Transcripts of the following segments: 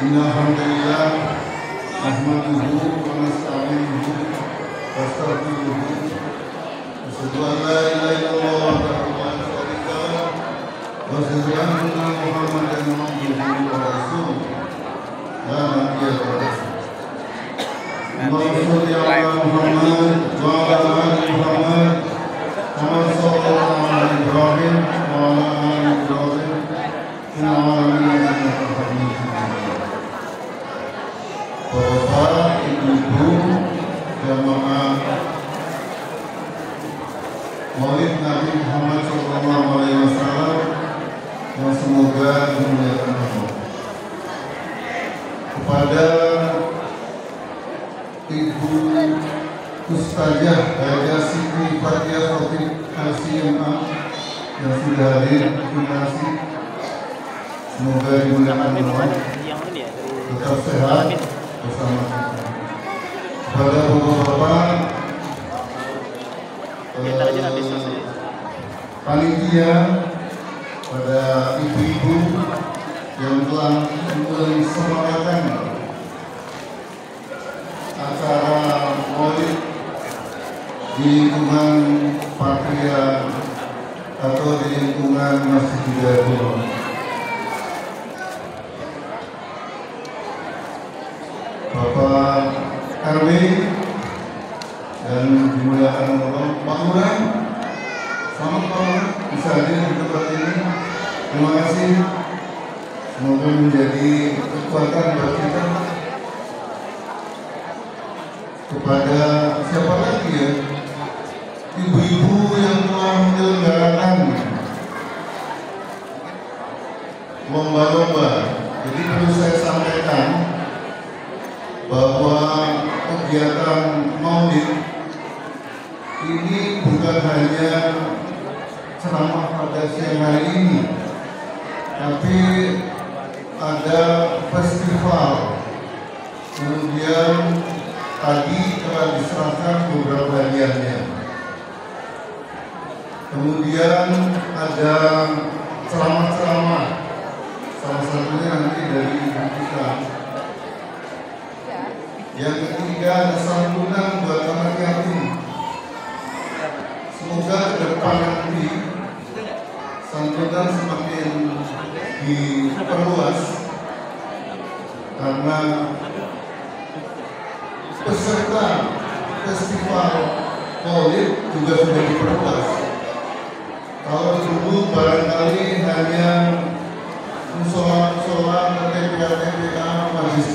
Alhamdulillah nahmaduhu wa nasta'inuhu wa nastaghfiruhu asyhadu an la ilaha illallah wahdahu la syarika lah wa asyhadu anna Muhammadan abduhu wa rasuluh la nabiyya ba'dahu. Allahumma shalli ala Muhammad wa ala ali Muhammad kama shallaita ala Ibrahim wa ala ali Ibrahim fil alamin innaka Hamidum Majid. Bapak, Ibu, jamaah Maulid Nabi Muhammad SAW yang semoga dimuliakan Allah. Kepada Ibu Ustazah Haja Siti Fathia Khotib LCMA yang sudah hadir, terima kasih. Semoga dimuliakan Allah, tetap sehat bersama kita. Kepada bapak-bapak, panitia, pada ibu-ibu yang telah mensemangatkan acara Maulid di lingkungan Patria atau di lingkungan Masjid Hidayatullah. Bapak RW dan dimuliakan Allah, Pak Lurah, selamat Pak Lurah bisa hadir di tempat ini. Terima kasih. Semoga menjadi kekuatan buat kita. Kepada siapa lagi ya? Ibu-ibu yang telah menyelenggarakan lomba-lomba. Jadi perlu saya sampaikan bahwa kegiatan Maulid ini bukan hanya ceramah pada siang hari ini, tapi ada festival. Kemudian tadi telah diserahkan beberapa hadiahnya. Kemudian ada ceramah-ceramah, salah satunya nanti dari ibu kita. Yang ketiga ada santunan buat anak yatim. Semoga ke depan nanti santunan semakin diperluas karena peserta festival Maulid juga sudah diperluas. Kalau dulu barangkali hanya musola-musola, TPA, majlis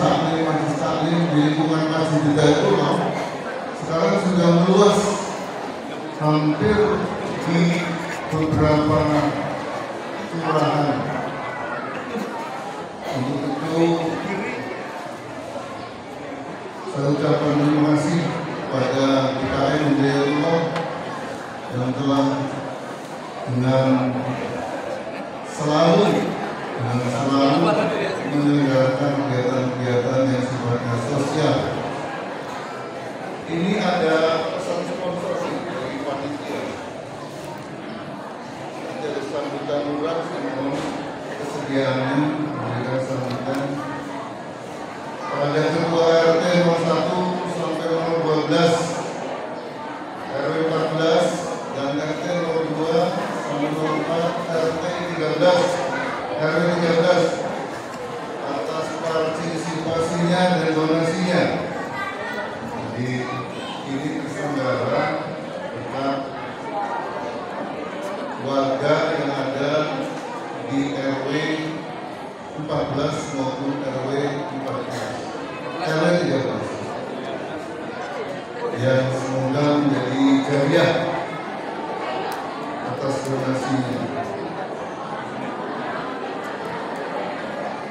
taklim di lingkungan Masjid Hidayatullah sekarang sudah meluas hampir di beberapa kelurahan. Untuk itu saya ucapkan terima kasih pada PKM Hidayatullah yang telah dengan selalu menyelenggarakan kegiatan-kegiatan yang sifatnya sosial. Ini ada pesan sponsor dari panitia. Ada sambutan murah, mohon kesediaannya memberikan sambutan pada Ketua RT 01 sampai nomor 12, RW 14 dan RT nomor 2 sampai nomor 4, RT 13, RW 13 atas partisipasinya dan donasinya. Jadi ini terselenggara berkat warga yang ada di RW 14 maupun RW 13 yang semoga menjadi jariah atas donasinya.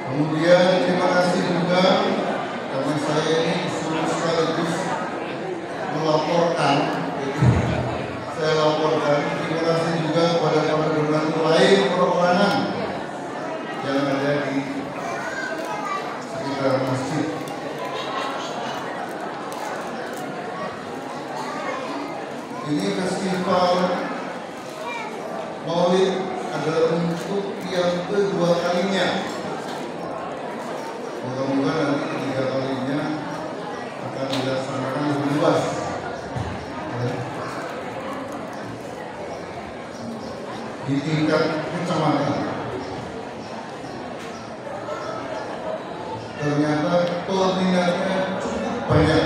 Kemudian terima kasih juga karena saya ini disuruh sekaligus melaporkan, saya laporkan. Terima kasih juga kepada para donatur lain perorangan yang ada di sekitar masjid. Ini festival Maulid adalah untuk yang kedua kalinya. Moga-moga nanti ketiga kalinya akan dilaksanakan lebih luas. Di tingkat kecamatan. Ternyata peminatnya cukup banyak,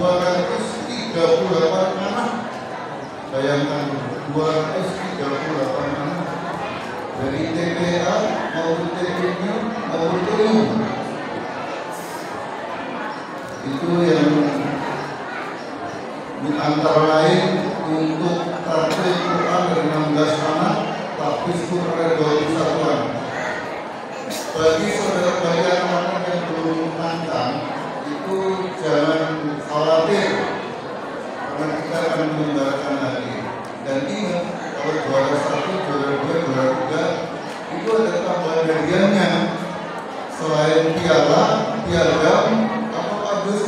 238 anak. Bayangkan 238 anak dari TPA maupun TPB maupun TU. Itu yang antara lain untuk target Quran dari 16 anak, tahfiz Quran dari 21 anak. Bagi saudara bagi anak-anak yang belum matang, itu jangan khawatir, karena kita akan mengembangkan lagi. Dan ingat, kalau juara 1, juara 2, juara 3 itu ada tambahan hadiahnya. Selain piala, piagam, apa bagus?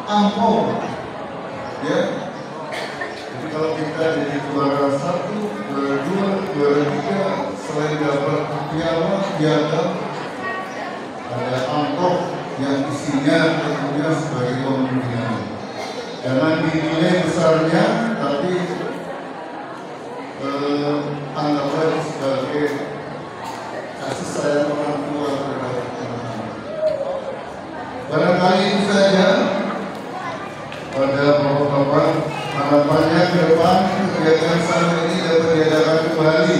Ampau. Ya. Jadi kalau kita jadi juara 1, juara 2, juara 3, selain dapat piala, piagam, ada amplop yang isinya tentunya sebagai pembinaan. Jangan dinilai besarnya, tapi anggaplah sebagai kasih sayang orang tua terhadap anak-anak. Barangkali itu saja pada bapak-bapak, harapannya ke depan kegiatan sama ini dapat diadakan kembali.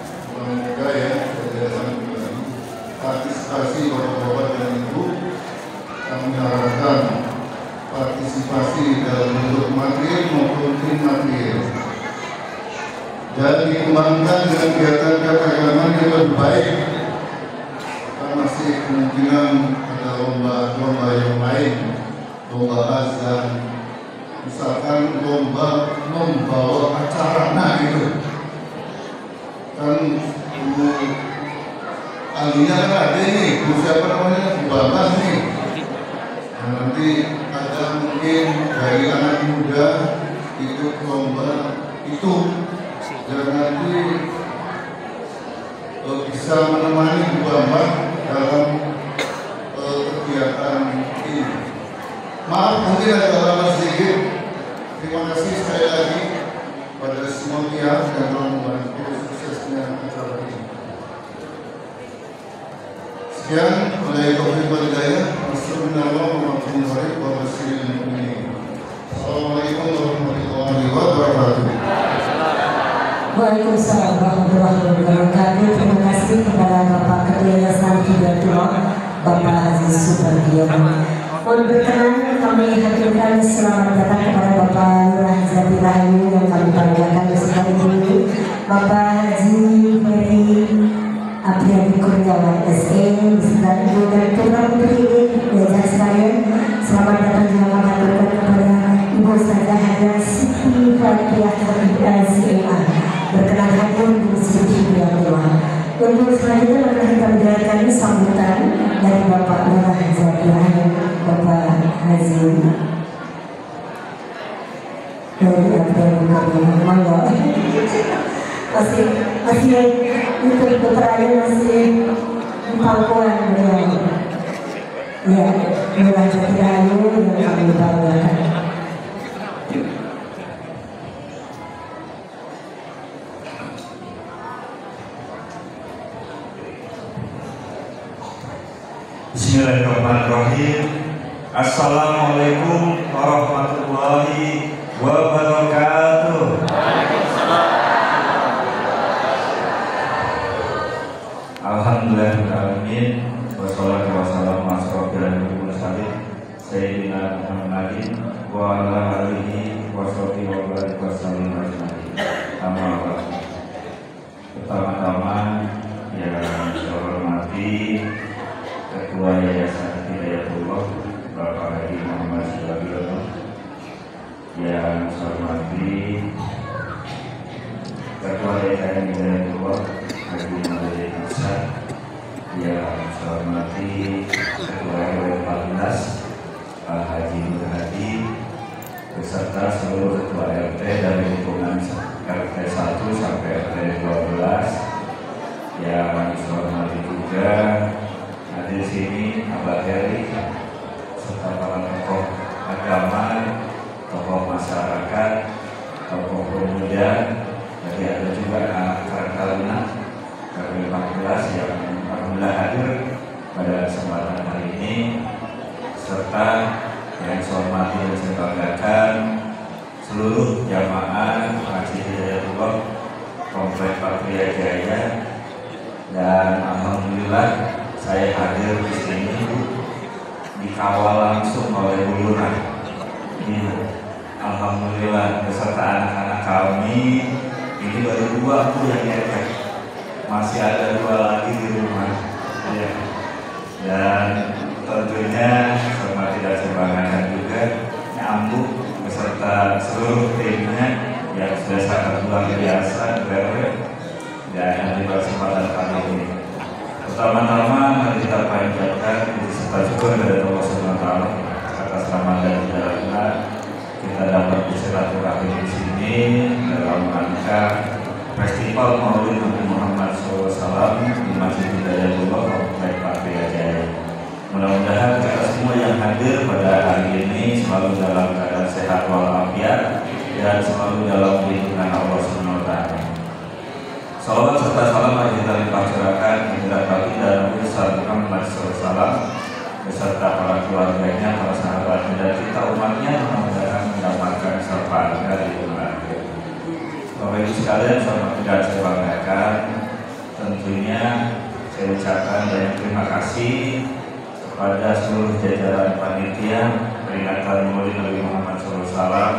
Semoga ya, diadakan kembali. Partisipasi bapak-bapak dan ibu, kami harapkan partisipasi dalam bentuk material maupun imaterial, dan dikembangkan dengan kegiatan keagamaan yang lebih baik. Karena masih kemungkinan ada lomba-lomba yang lain, lomba azan, misalkan lomba membawa acara, nah itu kan dulu ahlinya kan ada nih, siapa namanya, Bapak nih. Nah, nanti ada mungkin dari anak muda ikut lomba itu, dan nanti bisa menemani Bu Bambang dalam kegiatan ini. Maaf mungkin ada hal sedikit. Terima kasih sekali lagi pada semua pihak yang telah membantu suksesnya acara ini. Sekian, Assalamualaikum warahmatullahi wabarakatuh. Assalamualaikum warahmatullahi wabarakatuh. Waalaikumsalam warahmatullahi wabarakatuh. Terima kasih kepada Bapak Ketua Yayasan Hidayatullah, Bapak Aziz Supargiono. Mohon berkenan kami haturkan selamat datang kepada Bapak Lurah Zati Rahayu yang kami banggakan beserta ini, Bapak Haji Ferry Apriyadi Kurniawan SE beserta Ibu dan Putra Putri Diajak sekalian. Selamat datang juga kami haturkan kepada Ibu Ustazah Hada Siti Fatihah CMA berkenan hadir di Masjid Hidayatullah. Untuk selanjutnya akan kita mendengarkan sambutan dari Bapak Lurah Zati Rahayu, Bapak Hazim dari Abdul Mangga. Masih untuk peperangan masih di pangkuan beliau. Ya, Lurah Zati Rahayu yang kami banggakan. Bismillahirrahmanirrahim. Assalamualaikum warahmatullahi wabarakatuh. Alhamdulillahirrahmanirrahim. Wassalatu wassalamu ala asyrofil mursalin Sayyidina Muhammadin wa ala alihi wa sahbihi wa barik wa sallim ajma'in. Amma ba'du. Pertama-tama yang saya hormati Ketua Yayasan Hidayatullah Bapak Haji Muhammad Supargiono, yang saya hormati Ketua Yayasan Hidayatullah Haji Muhammad Hasan, yang saya hormati Ketua RW 14 Pak Haji Nur Hadi, beserta seluruh Ketua RT dari lingkungan RT 1 sampai RT 12, yang saya hormati juga hadir sini Abah Heri serta para tokoh agama, tokoh masyarakat, tokoh pemuda, jadi ada juga anak Taruna KPU 14 yang alhamdulillah hadir pada kesempatan hari ini, serta yang saya hormati dan saya banggakan seluruh jamaah Masjid Hidayatullah Komplek Patria Jaya, dan alhamdulillah saya hadir di sini dikawal langsung oleh Bu Lurah. Alhamdulillah beserta anak-anak kami, ini baru 2 tuh yang ngepek, masih ada 2 lagi di rumah ya. Dan tentunya sama tidak sebanggakan juga Ambu beserta seluruh timnya yang sudah sangat luar biasa dan di kesempatan kali ini. Pertama-tama mari kita panjatkan puji serta syukur kepada Allah Subhanahu wa taala atas Ramadan dan kita dapat bersilaturahmi di sini dalam rangka Festival Maulid Nabi Muhammad SAW di Masjid Hidayatullah Komplek Patria Jaya. Mudah-mudahan kita semua yang hadir pada hari ini selalu dalam keadaan sehat walafiat dan selalu dalam lindungan Allah Subhanahu wa taala. Salawat serta salam mari kita limpahkan kepada baginda Nabi Muhammad SAW beserta para keluarganya, para sahabatnya, dan kita umatnya mudah-mudahan mendapatkan syafaat dari dunia akhir. Bapak Ibu sekalian, selamat tidak saya banggakan. Tentunya saya ucapkan banyak terima kasih kepada seluruh jajaran panitia peringatan Maulid Nabi Muhammad SAW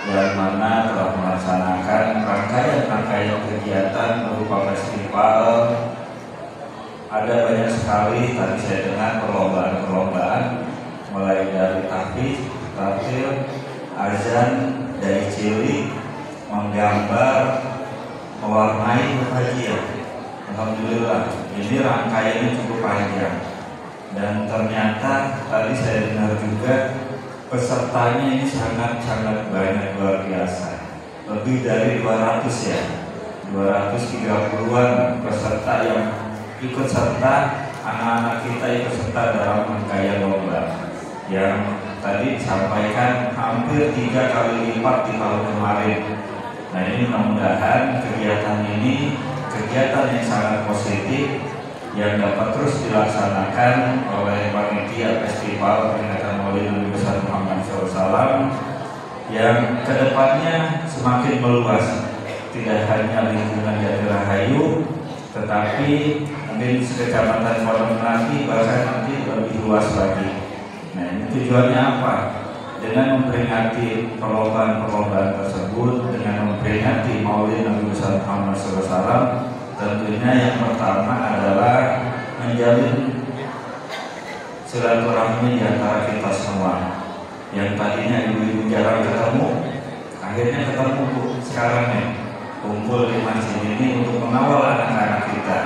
yang mana telah melaksanakan rangkaian kegiatan berupa festival. Ada banyak sekali tadi saya dengar perlombaan mulai dari tahfiz, tafsir, azan, dari cilik, menggambar, mewarnai pengajian. Alhamdulillah ini rangkaiannya cukup panjang dan ternyata tadi saya dengar juga pesertanya ini sangat banyak, luar biasa, lebih dari 200 ya, 230-an peserta yang ikut serta, anak-anak kita ikut serta dalam rangkaian lomba yang tadi disampaikan hampir 3 kali lipat di tahun kemarin. Nah ini mudah-mudahan kegiatan ini kegiatan yang sangat positif yang dapat terus dilaksanakan oleh panitia festival peringatan Maulid Nabi besar Muhammad SAW yang kedepannya semakin meluas, tidak hanya lingkungan Jatirahayu, tetapi mungkin sekecamatan Pondok Melati, bahkan nanti lebih luas lagi. Nah ini tujuannya apa? Dengan memperingati perlombaan tersebut, dengan memperingati Maulid Nabi besar Muhammad SAW, tentunya yang pertama adalah menjalin silaturahmi di antara kita semua. Yang tadinya ibu-ibu jarang ketemu, akhirnya ketemu sekarang nih, kumpul di masjid ini untuk mengawal anak-anak kita.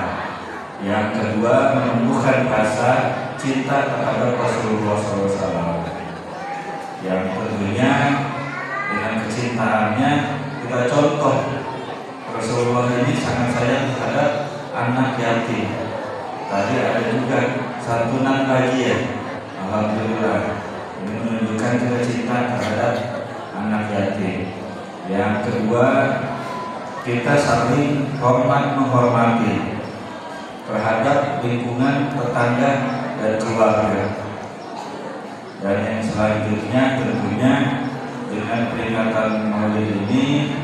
Yang kedua, menumbuhkan rasa cinta terhadap Rasulullah SAW. Yang tentunya dengan kecintaannya kita contoh Rasulullah ini sangat sayang terhadap anak yatim. Tadi ada juga santunan kajian. Alhamdulillah ini menunjukkan kecintaan terhadap anak yatim. Yang kedua, kita saling hormat menghormati terhadap lingkungan, tetangga, dan keluarga. Dan yang selanjutnya tentunya dengan peringatan Maulid ini,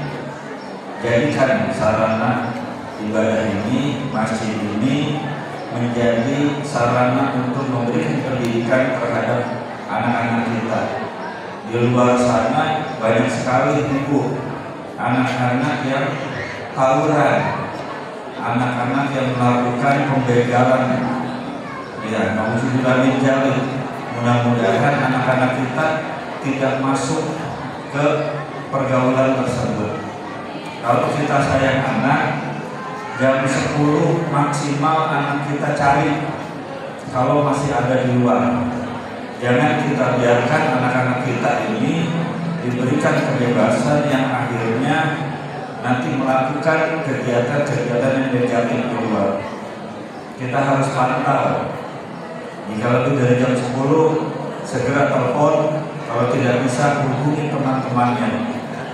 jadikan sarana ibadah ini, masjid ini menjadi sarana untuk memberikan pendidikan terhadap anak-anak kita. Di luar sana banyak sekali ibu, anak-anak yang tawuran, anak-anak yang melakukan pembegalan. Ya, nauzubillah min dzalik. Mudah-mudahan anak-anak kita tidak masuk ke pergaulan tersebut. Kalau kita sayang anak, jam 10 maksimal anak kita cari kalau masih ada di luar. Jangan kita biarkan anak-anak kita ini diberikan kebebasan yang akhirnya nanti melakukan kegiatan-kegiatan yang negatif di luar. Kita harus pantau Jika lebih dari jam 10, segera telepon. Kalau tidak bisa, hubungi teman-temannya.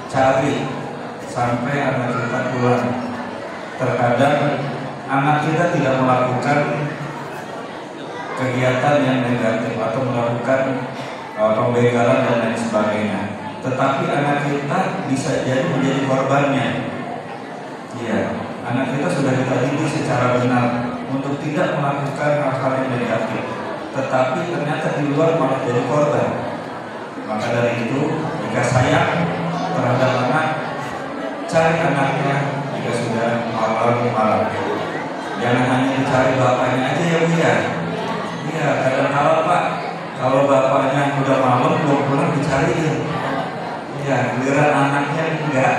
Cari sampai anak kita pulang. Terkadang anak kita tidak melakukan kegiatan yang negatif atau melakukan pembegalan dan lain sebagainya, tetapi anak kita bisa jadi menjadi korbannya. Iya, anak kita sudah kita didik secara benar untuk tidak melakukan hal-hal yang negatif, tetapi ternyata di luar malah jadi korban. Maka dari itu, jika sayang terhadap anak, cari anaknya jika sudah malam. Jangan hanya dicari bapaknya aja ya Bu ya. Iya, kadang-kadang Pak, kalau bapaknya udah malam belum pulang dicariin. Iya, giliran anaknya enggak.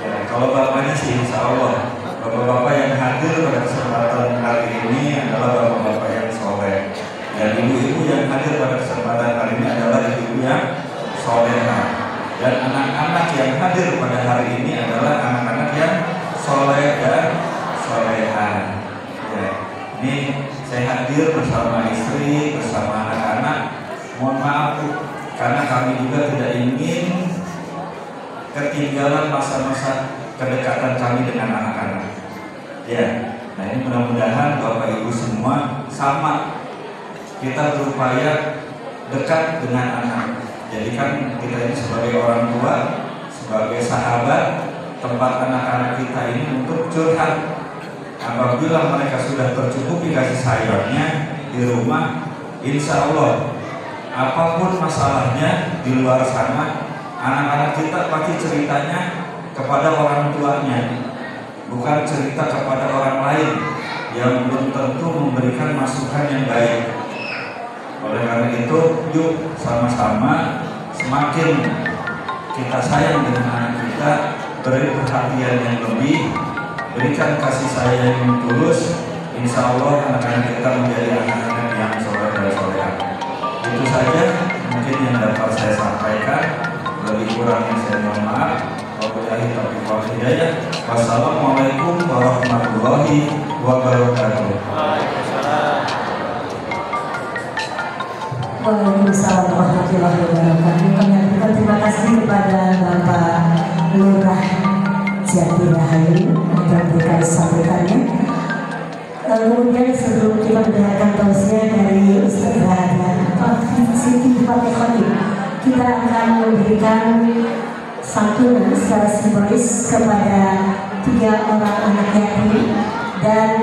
Ya, kalau bapaknya sih insya Allah, bapak-bapak yang hadir pada kesempatan kali ini adalah bapak-bapak yang soleh, dan ibu-ibu yang hadir pada kesempatan kali ini adalah ibu-ibu yang soleha, dan anak-anak yang hadir pada hari ini adalah anak-anak yang soleh dan soleha. Ya, ini saya hadir bersama istri, bersama anak-anak. Mohon maaf karena kami juga tidak ingin ketinggalan masa-masa kedekatan kami dengan anak-anak. Ya, nah ini mudah-mudahan Bapak Ibu semua sama, kita berupaya dekat dengan anak. Jadi kan kita ini sebagai orang tua, sebagai sahabat, tempat anak-anak kita ini untuk curhat. Apabila mereka sudah tercukupi kasih sayangnya di rumah, insya Allah apapun masalahnya di luar sana, anak-anak kita pasti ceritanya kepada orang tuanya, bukan cerita kepada orang lain yang belum tentu memberikan masukan yang baik. Oleh karena itu, yuk sama-sama semakin kita sayang dengan anak kita, beri perhatian yang lebih, berikan kasih sayang yang tulus. Insya Allah anak-anak kita menjadi anak-anak yang soleh dan soleha. Itu saja mungkin yang dapat saya sampaikan. Lebih kurangnya saya mohon maaf. Wabillahi taufiq wal hidayah. Wassalamualaikum warahmatullahi wabarakatuh. Waalaikumsalam warahmatullahi wabarakatuh. Kami aturkan terima kasih kepada Bapak Lurah Jati Rahayu untuk memberikan sambutannya. Kemudian sebelum kita mendengarkan tausiah dari Ustazah Pak Siti Fatihah, kita akan memberikan santunan secara simbolis kepada 3 orang anak yatim dan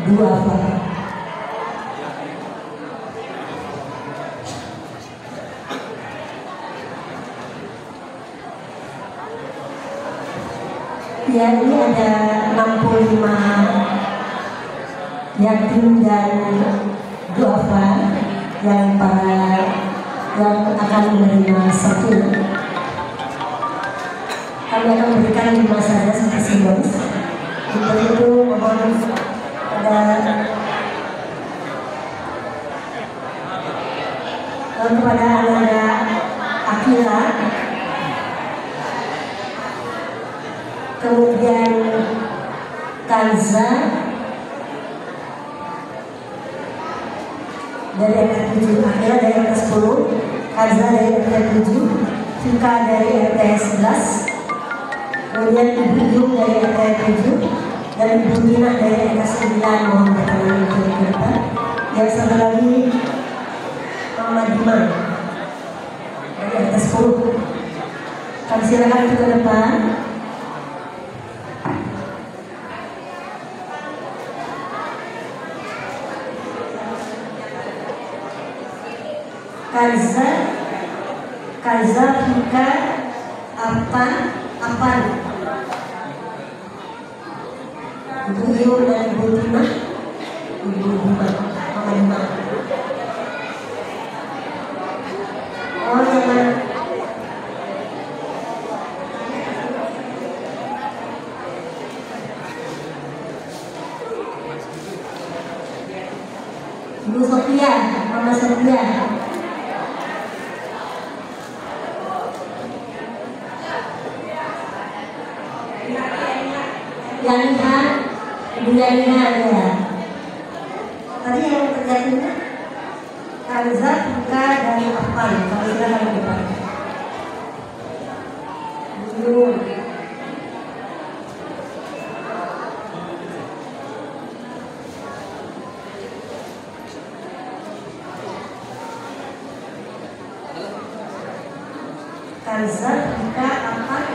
2 duafa. Ya, ini ada 65 yatim dan duafa yang akan menerima santunan. Kami akan memberikan 5 saja sebagai simbolis. Untuk itu mohon kepada anak-anak Akila, kemudian Kanza dari RT 7, Akila dari RT 10, Kanza dari RT 7, Fika dari RT 11, kemudian Ibu Yung dari RT 7, dan Ibu Tina dari RT 9. Mohon berkenan untuk ke depan. Yang satu lagi Mama Diman dari RT 10. Kami silakan ke depan. Kanza, Fika, Apan, Ibu Yung dan Ibu Tina, Ibu Diman, Mama Diman. Oh jangan. Ibu Sofia, Mama Sofia. Ibu Yaniha ya. Tadi yang terjadinya Kanza, Buka, dan Afan. Kalau silakan ke depan. Dulu. Kanza, Buka, Afan.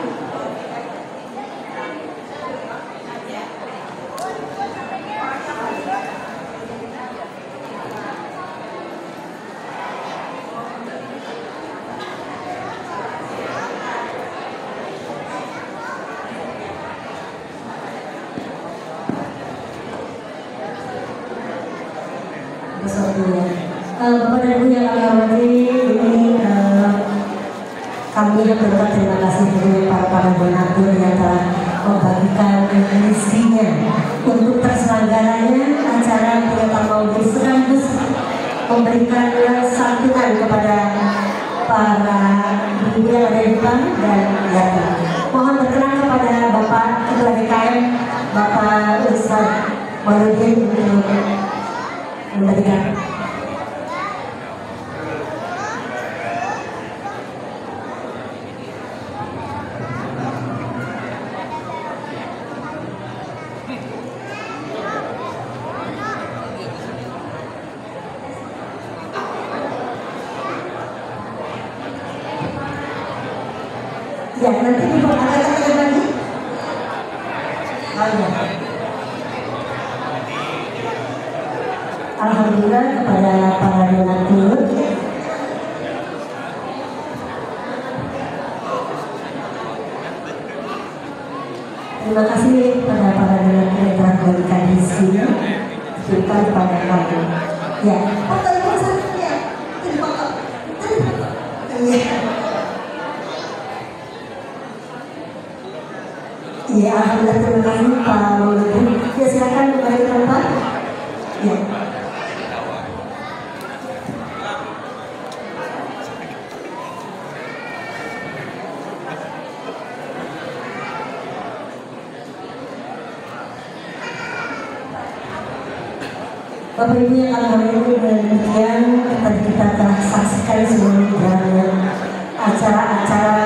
Bapak dan Ibu yang kami hormati, ini kami berterima kasih kepada para donatur yang telah membagikan rezekinya untuk terselenggaranya acara Peringatan Maulid sekaligus memberikan santunan kepada para ibu yang ada di depan dan yatim. Mohon berkenan kepada Bapak Ketua DKM, Bapak Ustaz Waludin untuk memberikan. Ya, nanti diperkatakan lagi. Oh ya. Alhamdulillah kepada para donatur. Terima kasih kepada para donatur yang telah memberikan isi kita kepada kami. Ya, foto ibu satu ya. Ini foto. Iya. Ya, alhamdulillah, terima kasih Pak Mauludin. Ya, silakan kembali ke tempat. Ya. Bapak Ibu yang kami hormati, demikian tadi kita telah saksikan sebelum jalannya acara-acara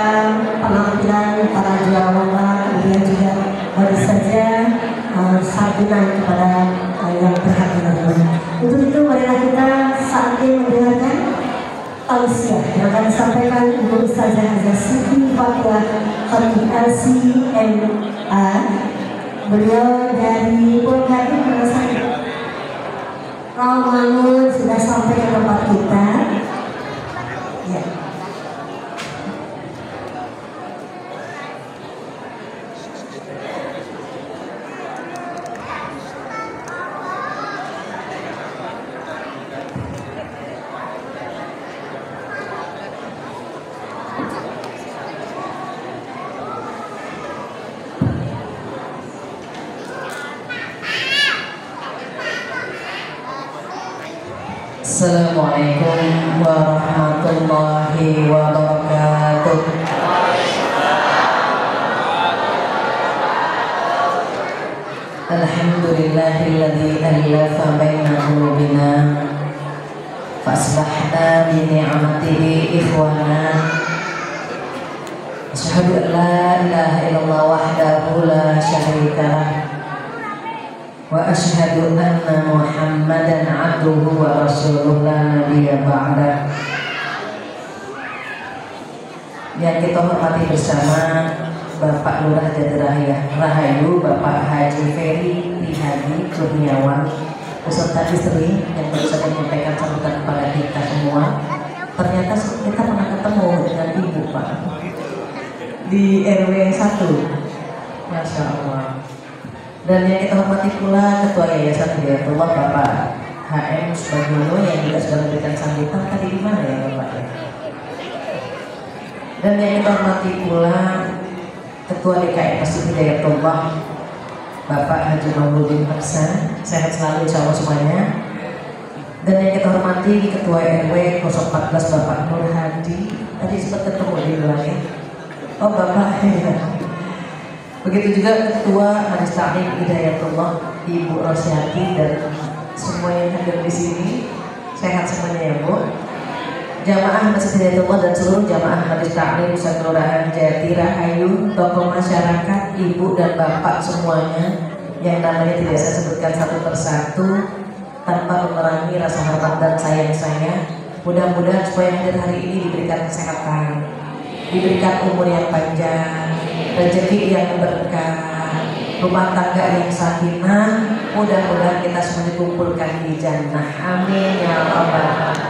penampilan para juara, kemudian juga baru saja santunan kepada yang berhati-hati. Untuk itu marilah kita saat ini mendengarkan tausiah yang akan disampaikan Ibu Ustazah Haja Siti Fathia Khatib LC.MA. Beliau dari Polkadi Menasari. Rawamangun sudah sampai ke tempat kita. Ya. Assalamualaikum warahmatullahi wabarakatuh. Alhamdulillahilladzi alafa baina qulubina fasbahna bi ni'matihi ikhwana. Asyhadu an la ilaha illallah wahdahu la syarika lah. Wa asyhadu anna Muhammadan abduhu wa rasuluhu la nabiyya ba'da. Yang kita hormati bersama Bapak Lurah Jadrahaya Rahayu, Bapak Haji Ferry Prihadi Kurniawan beserta istri yang baru saja menyampaikan sambutan kepada kita semua. Ternyata kita pernah ketemu dengan Ibu Pak di RW 1. Masya Allah. Dan yang kita hormati pula Ketua Yayasan Hidayatullah Bapak HM Subagiono yang juga sudah memberikan sambutan tadi di mana ya Bapak ya. Dan yang kita hormati pula Ketua DKM Masjid Hidayatullah Bapak Haji Mauludin Hasan, sehat selalu insya Allah semuanya. Dan yang kita hormati Ketua RW 014 Bapak Nur Hadi, tadi sempat ketemu di luar ya. Oh Bapak ya. Begitu juga Ketua Majelis Taklim Hidayatullah Ibu Rosyati dan semua yang hadir di sini. Sehat semuanya ya Bu. Jamaah Masjid Hidayatullah dan seluruh jamaah Majelis Taklim Pusat Kelurahan Jati Rahayu, tokoh masyarakat, ibu dan bapak semuanya yang namanya tidak saya sebutkan satu persatu tanpa mengurangi rasa hormat dan sayang saya. Mudah-mudahan supaya hadir hari ini diberikan kesehatan, diberikan umur yang panjang, rezeki yang berkah, rumah tangga yang sakinah. Mudah-mudahan kita semua dikumpulkan di jannah. Amin ya rabbal alamin.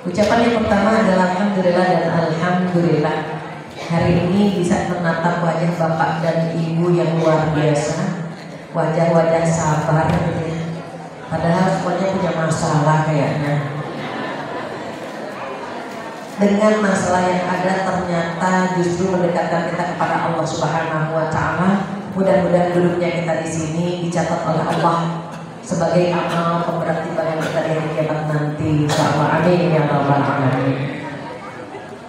Ucapan yang pertama adalah alhamdulillah dan alhamdulillah. Hari ini bisa menatap wajah bapak dan ibu yang luar biasa, wajah-wajah sabar. Padahal semuanya punya masalah kayaknya. Dengan masalah yang ada ternyata justru mendekatkan kita kepada Allah Subhanahu wa Ta'ala. Mudah-mudahan duduknya kita di sini dicatat oleh Allah sebagai amal pemberat timbangan kita di hari kiamat nanti. Insyaallah. Amin ya rabbal alamin.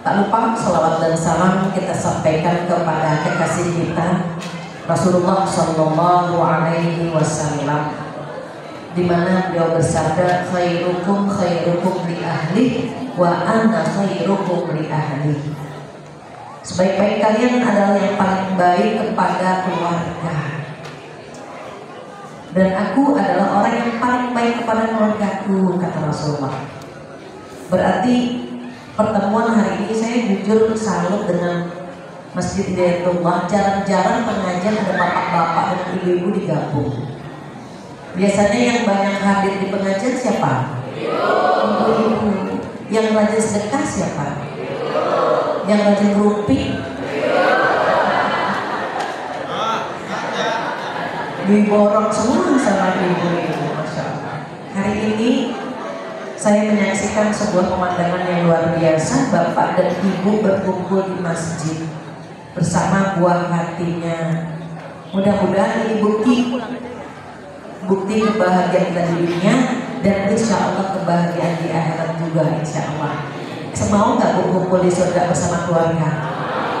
Tak lupa salawat dan salam kita sampaikan kepada kekasih kita Rasulullah Sallallahu Alaihi Wasallam, di mana beliau bersabda, khairukum khairukum li ahli wa ana khairukum li ahli. Sebaik-baik kalian adalah yang paling baik kepada keluarga, dan aku adalah orang yang paling baik kepada keluargaku, kata Rasulullah. Berarti pertemuan hari ini saya jujur salut dengan Masjid Hidayatullah. Jarang-jarang pengajian ada bapak-bapak dan ibu-ibu digabung. Biasanya yang banyak hadir di pengajian siapa? Ibu-ibu. Yang rajin sedekah siapa? Yang rajin rumpi? Diborong semua sama ibu-ibu. Masya Allah. Hari ini saya menyaksikan sebuah pemandangan yang luar biasa. Bapak dan ibu berkumpul di masjid bersama buah hatinya. Mudah-mudahan ini bukti kebahagiaan kita di dunia, dan insya Allah kebahagiaan di akhirat juga insya Allah. Mau nggak Bu kumpul di surga bersama keluarga?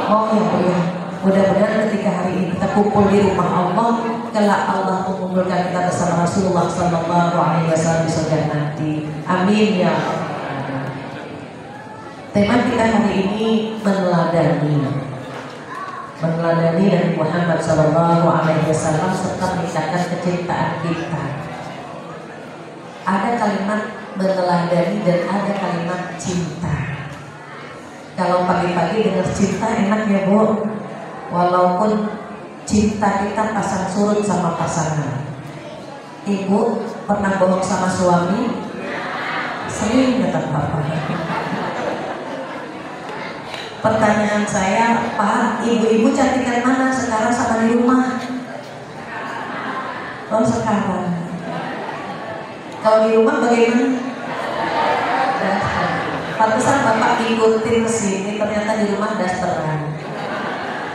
Mau ya Bu ya. Mudah-mudahan ketika hari ini kita kumpul di rumah Allah, kelak Allah mengumpulkan kita bersama Rasulullah Sallallahu Alaihi Wasallam di surga nanti. Amin ya Allah. Tema kita hari ini meneladani Nabi Muhammad Sallallahu Alaihi Wasallam serta meningkatkan kecintaan kita. Ada kalimat meneladani dan ada kalimat cinta. Kalau pagi-pagi dengar cinta enak ya Bu. Walaupun cinta kita pasang surut sama pasangan. Ibu pernah bohong sama suami? Sering, kata Bapak. Pertanyaan saya, Pak, ibu-ibu cantikan mana sekarang sama di rumah? Oh sekarang. Kalau di rumah bagaimana? Pantesan Bapak ngikutin sini, ternyata di rumah dasteran.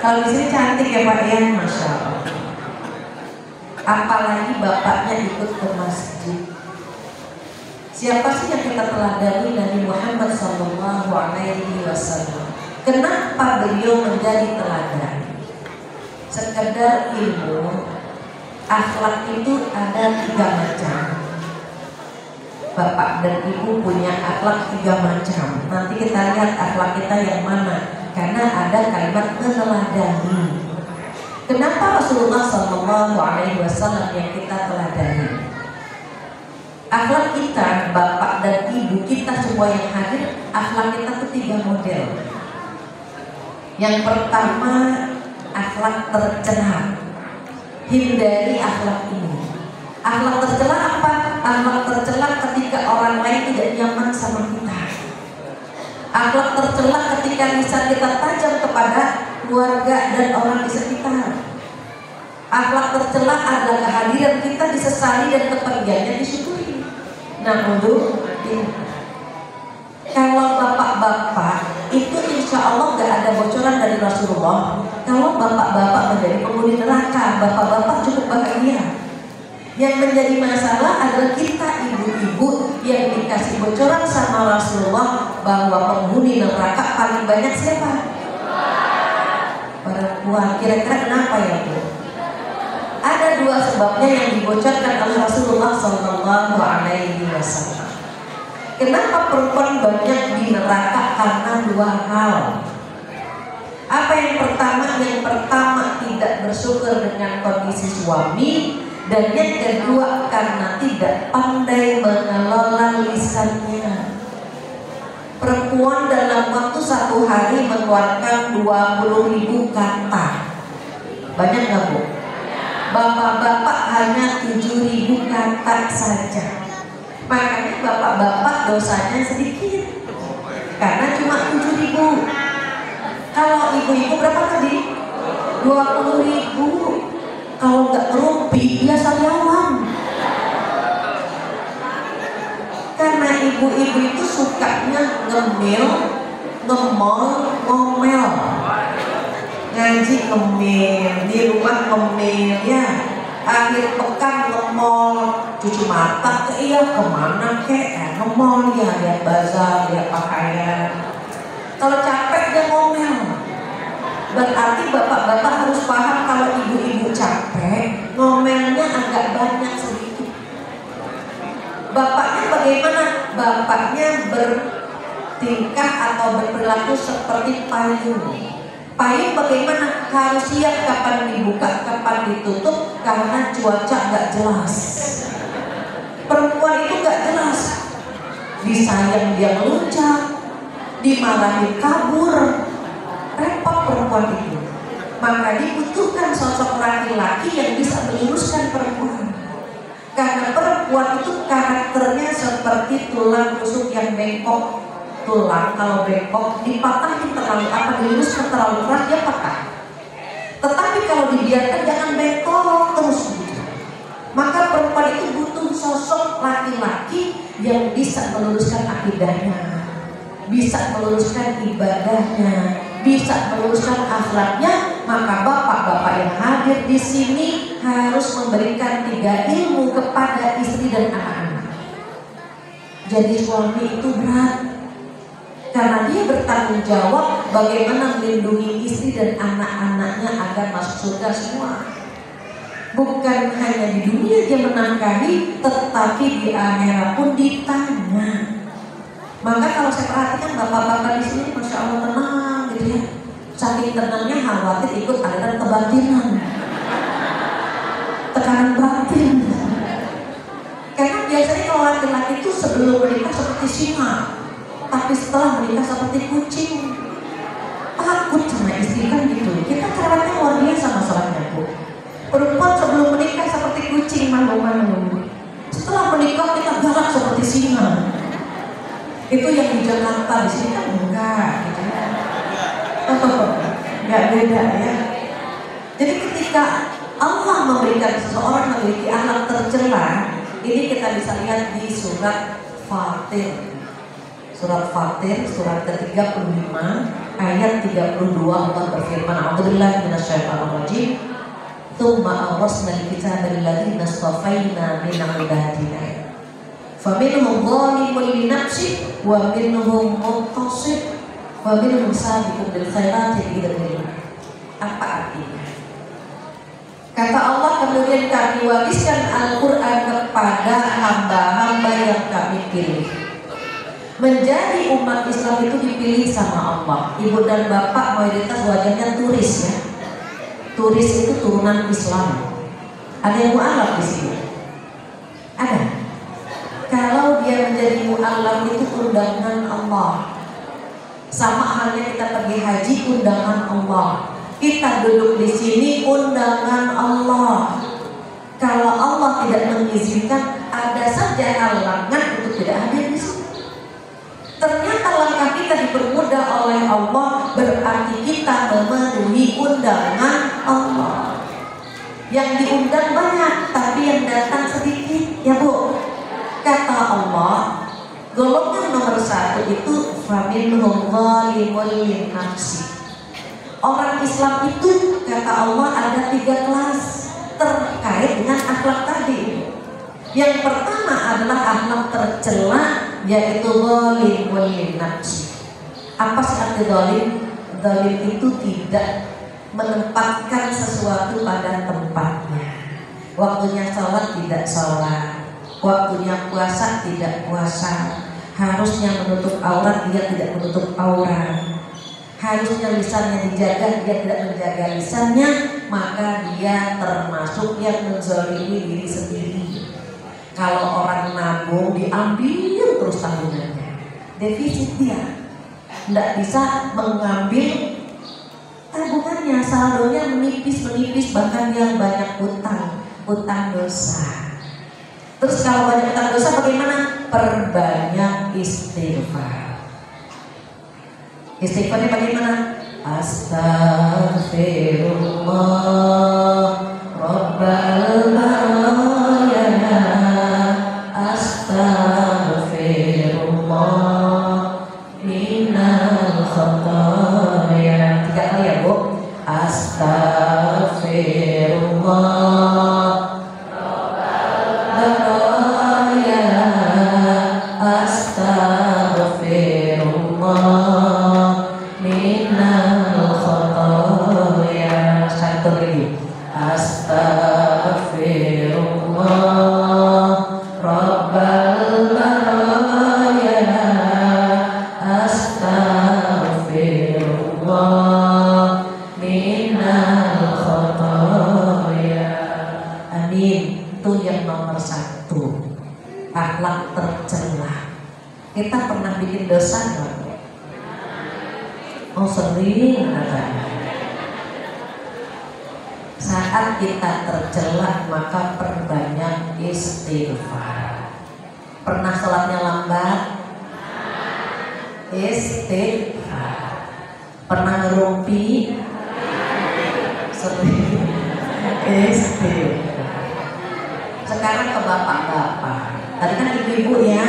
Kalau di sini cantik ya Pak ya, Masya Allah. Apalagi bapaknya ikut ke masjid. Siapa sih yang kita teladani? Nabi Muhammad Sallallahu Alaihi Wasallam. Kenapa beliau menjadi teladan? Sekedar ilmu, akhlak itu ada 3 macam. Bapak dan ibu punya akhlak 3 macam. Nanti kita lihat akhlak kita yang mana. Karena ada kalimat meneladani. Kenapa Rasulullah Sallallahu Alaihi Wasallam yang kita teladani? Akhlak kita, bapak dan ibu kita semua yang hadir, akhlak kita itu 3 model. Yang pertama, akhlak tercela. Hindari akhlak ini. Akhlak tercela apa? Akhlak tercela ketika orang lain tidak nyaman sama kita. Akhlak tercela ketika lisan kita tajam kepada keluarga dan orang di sekitar. Akhlak tercela adalah kehadiran kita disesali dan kepergiannya disyukuri. Nah, kalau bapak-bapak itu insya Allah gak ada bocoran dari Rasulullah. Kalau bapak-bapak menjadi penghuni neraka, bapak-bapak cukup bahagia. Yang menjadi masalah adalah kita ibu-ibu yang dikasih bocoran sama Rasulullah bahwa penghuni neraka paling banyak siapa? Perempuan. Kira-kira kenapa ya Bu? Ada Ada dua sebabnya yang dibocorkan oleh Rasulullah Sallallahu Alaihi Wasallam. Kenapa perempuan banyak di neraka? Karena dua hal. Apa yang pertama? Yang pertama tidak bersyukur dengan kondisi suami, dan yang kedua karena tidak pandai mengelola lisannya. Perempuan dalam waktu satu hari mengeluarkan 20.000 kata. Banyak nggak Bu? Bapak-bapak hanya 7.000 kata saja. Makanya bapak-bapak dosanya sedikit, karena cuma 7.000. Kalau ibu-ibu berapa tadi? 20.000. Kalau nggak ngerumpi, dia sariawan. Karena ibu-ibu itu sukanya ngemil, ngemol, ngomel. Ngaji ngemil, di rumah ngemil ya. Akhir pekan ngemol, cuci mata ke iya kemana kek? Ngemol ya, lihat bazar, lihat pakaian. Kalau capek dia ngomel. Berarti bapak-bapak harus paham kalau ibu-ibu capek, ngomelnya agak banyak sedikit. Bapaknya bagaimana? Bapaknya bertingkah atau berperilaku seperti payung. Payung bagaimana? Harus siap kapan dibuka, kapan ditutup, karena cuaca nggak jelas. Perempuan itu nggak jelas. Disayang dia ngeluncak, dimarahi kabur, repot perempuan itu. Maka dibutuhkan sosok laki-laki yang bisa meluruskan perempuan. Karena perempuan itu karakternya seperti tulang rusuk yang bengkok. Tulang kalau bengkok dipatahin terlalu apa, diluruskan terlalu keras dia patah. Tetapi kalau dibiarkan jangan bengkok terus. Maka perempuan itu butuh sosok laki-laki yang bisa meluruskan akidahnya, bisa meluruskan ibadahnya, bisa meluruskan akhlaknya. Maka bapak-bapak yang hadir di sini harus memberikan 3 ilmu kepada istri dan anak-anak. Jadi suami itu berat, karena dia bertanggung jawab bagaimana melindungi istri dan anak-anaknya agar masuk surga semua. Bukan hanya di dunia dia menangkahi, tetapi di akhirat pun ditanya. Maka kalau saya perhatikan bapak-bapak di sini, masya Allah tenang gitu ya. Saking tenangnya khawatir ikut aliran kebatinan, tekanan batin. Karena biasanya kalau laki-laki itu sebelum menikah seperti singa, tapi setelah menikah seperti kucing. Takut sama istri kan gitu. Kita cerewetnya luar biasa masalahnya Bu. Perempuan sebelum menikah seperti kucing, malu-malu. Setelah menikah kita galak seperti singa. Itu yang di Jakarta, di sini kan enggak gitu ya. Enggak beda ya. Jadi ketika Allah memberikan seseorang memiliki akhlak tercela, ini kita bisa lihat di surat Fatir. Surat Fatir, surat ke-35 ayat 32, Allah berfirman, A'udzubillahi minasyaitonir rajim. Tsumma awrasna al-kitaba alladziina istafaina min 'ibadina. Faminhum zalimun li nafsihi wa minhum muqtasid wa minhum sabiqun bil khairati bi'idznillah. Apa artinya? Kata Allah, kemudian kami wariskan Al-Quran kepada hamba-hamba yang kami pilih. Menjadi umat Islam itu dipilih sama Allah. Ibu dan bapak mayoritas wajahnya turis ya. Turis itu turunan Islam. Ada yang mu'alaf di sini? Ada. Kalau dia menjadi mu'alaf itu undangan Allah. Sama halnya kita pergi haji, undangan Allah. Kita duduk di sini, undangan Allah. Kalau Allah tidak mengizinkan, ada saja halangan untuk tidak hadir di sini. Ternyata langkah kita dipermudah oleh Allah, berarti kita memenuhi undangan Allah. Yang diundang banyak, tapi yang datang sedikit, ya Bu. Kata Allah, golongan nomor 1 itu faminhum zalimun li nafsi. Orang Islam itu kata Allah ada 3 kelas terkait dengan akhlak tadi. Yang pertama adalah akhlak tercela, yaitu zalimun li nafsi. Apa sih arti zalim? Zalim itu tidak menempatkan sesuatu pada tempatnya. Waktunya sholat tidak sholat, waktunya puasa tidak puasa, harusnya menutup aurat dia tidak menutup aurat, harusnya lisannya dijaga dia tidak menjaga lisannya, maka dia termasuk yang menzalimi diri sendiri. Kalau orang nabung diambil terus tabungannya, defisit dia, tidak bisa mengambil tabungannya, saldonya menipis, bahkan yang banyak utang dosa. Terus kalau banyak utang dosa bagaimana? Perbanyak istighfar. Istighfarnya bagaimana? Astaghfirullah Rabbal baraya, astaghfirullah minal khataya. 3 kali ya Bu. Astaghfirullah baraya, astaghfirullah minal khataya. 1 lagi. Astaghfirullah Rabbal baraya, astaghfirullah minal khataya. Amin. Itu yang nomor 1, akhlak tercela. Kita pernah bikin dosa nggak? Oh sering katanya. Saat kita tercela maka perbanyak istighfar. Pernah sholatnya lambat? Istighfar. Pernah ngerumpi? Sering. Istighfar. Sekarang ke bapak-bapak. Tadi kan ibu-ibu ya.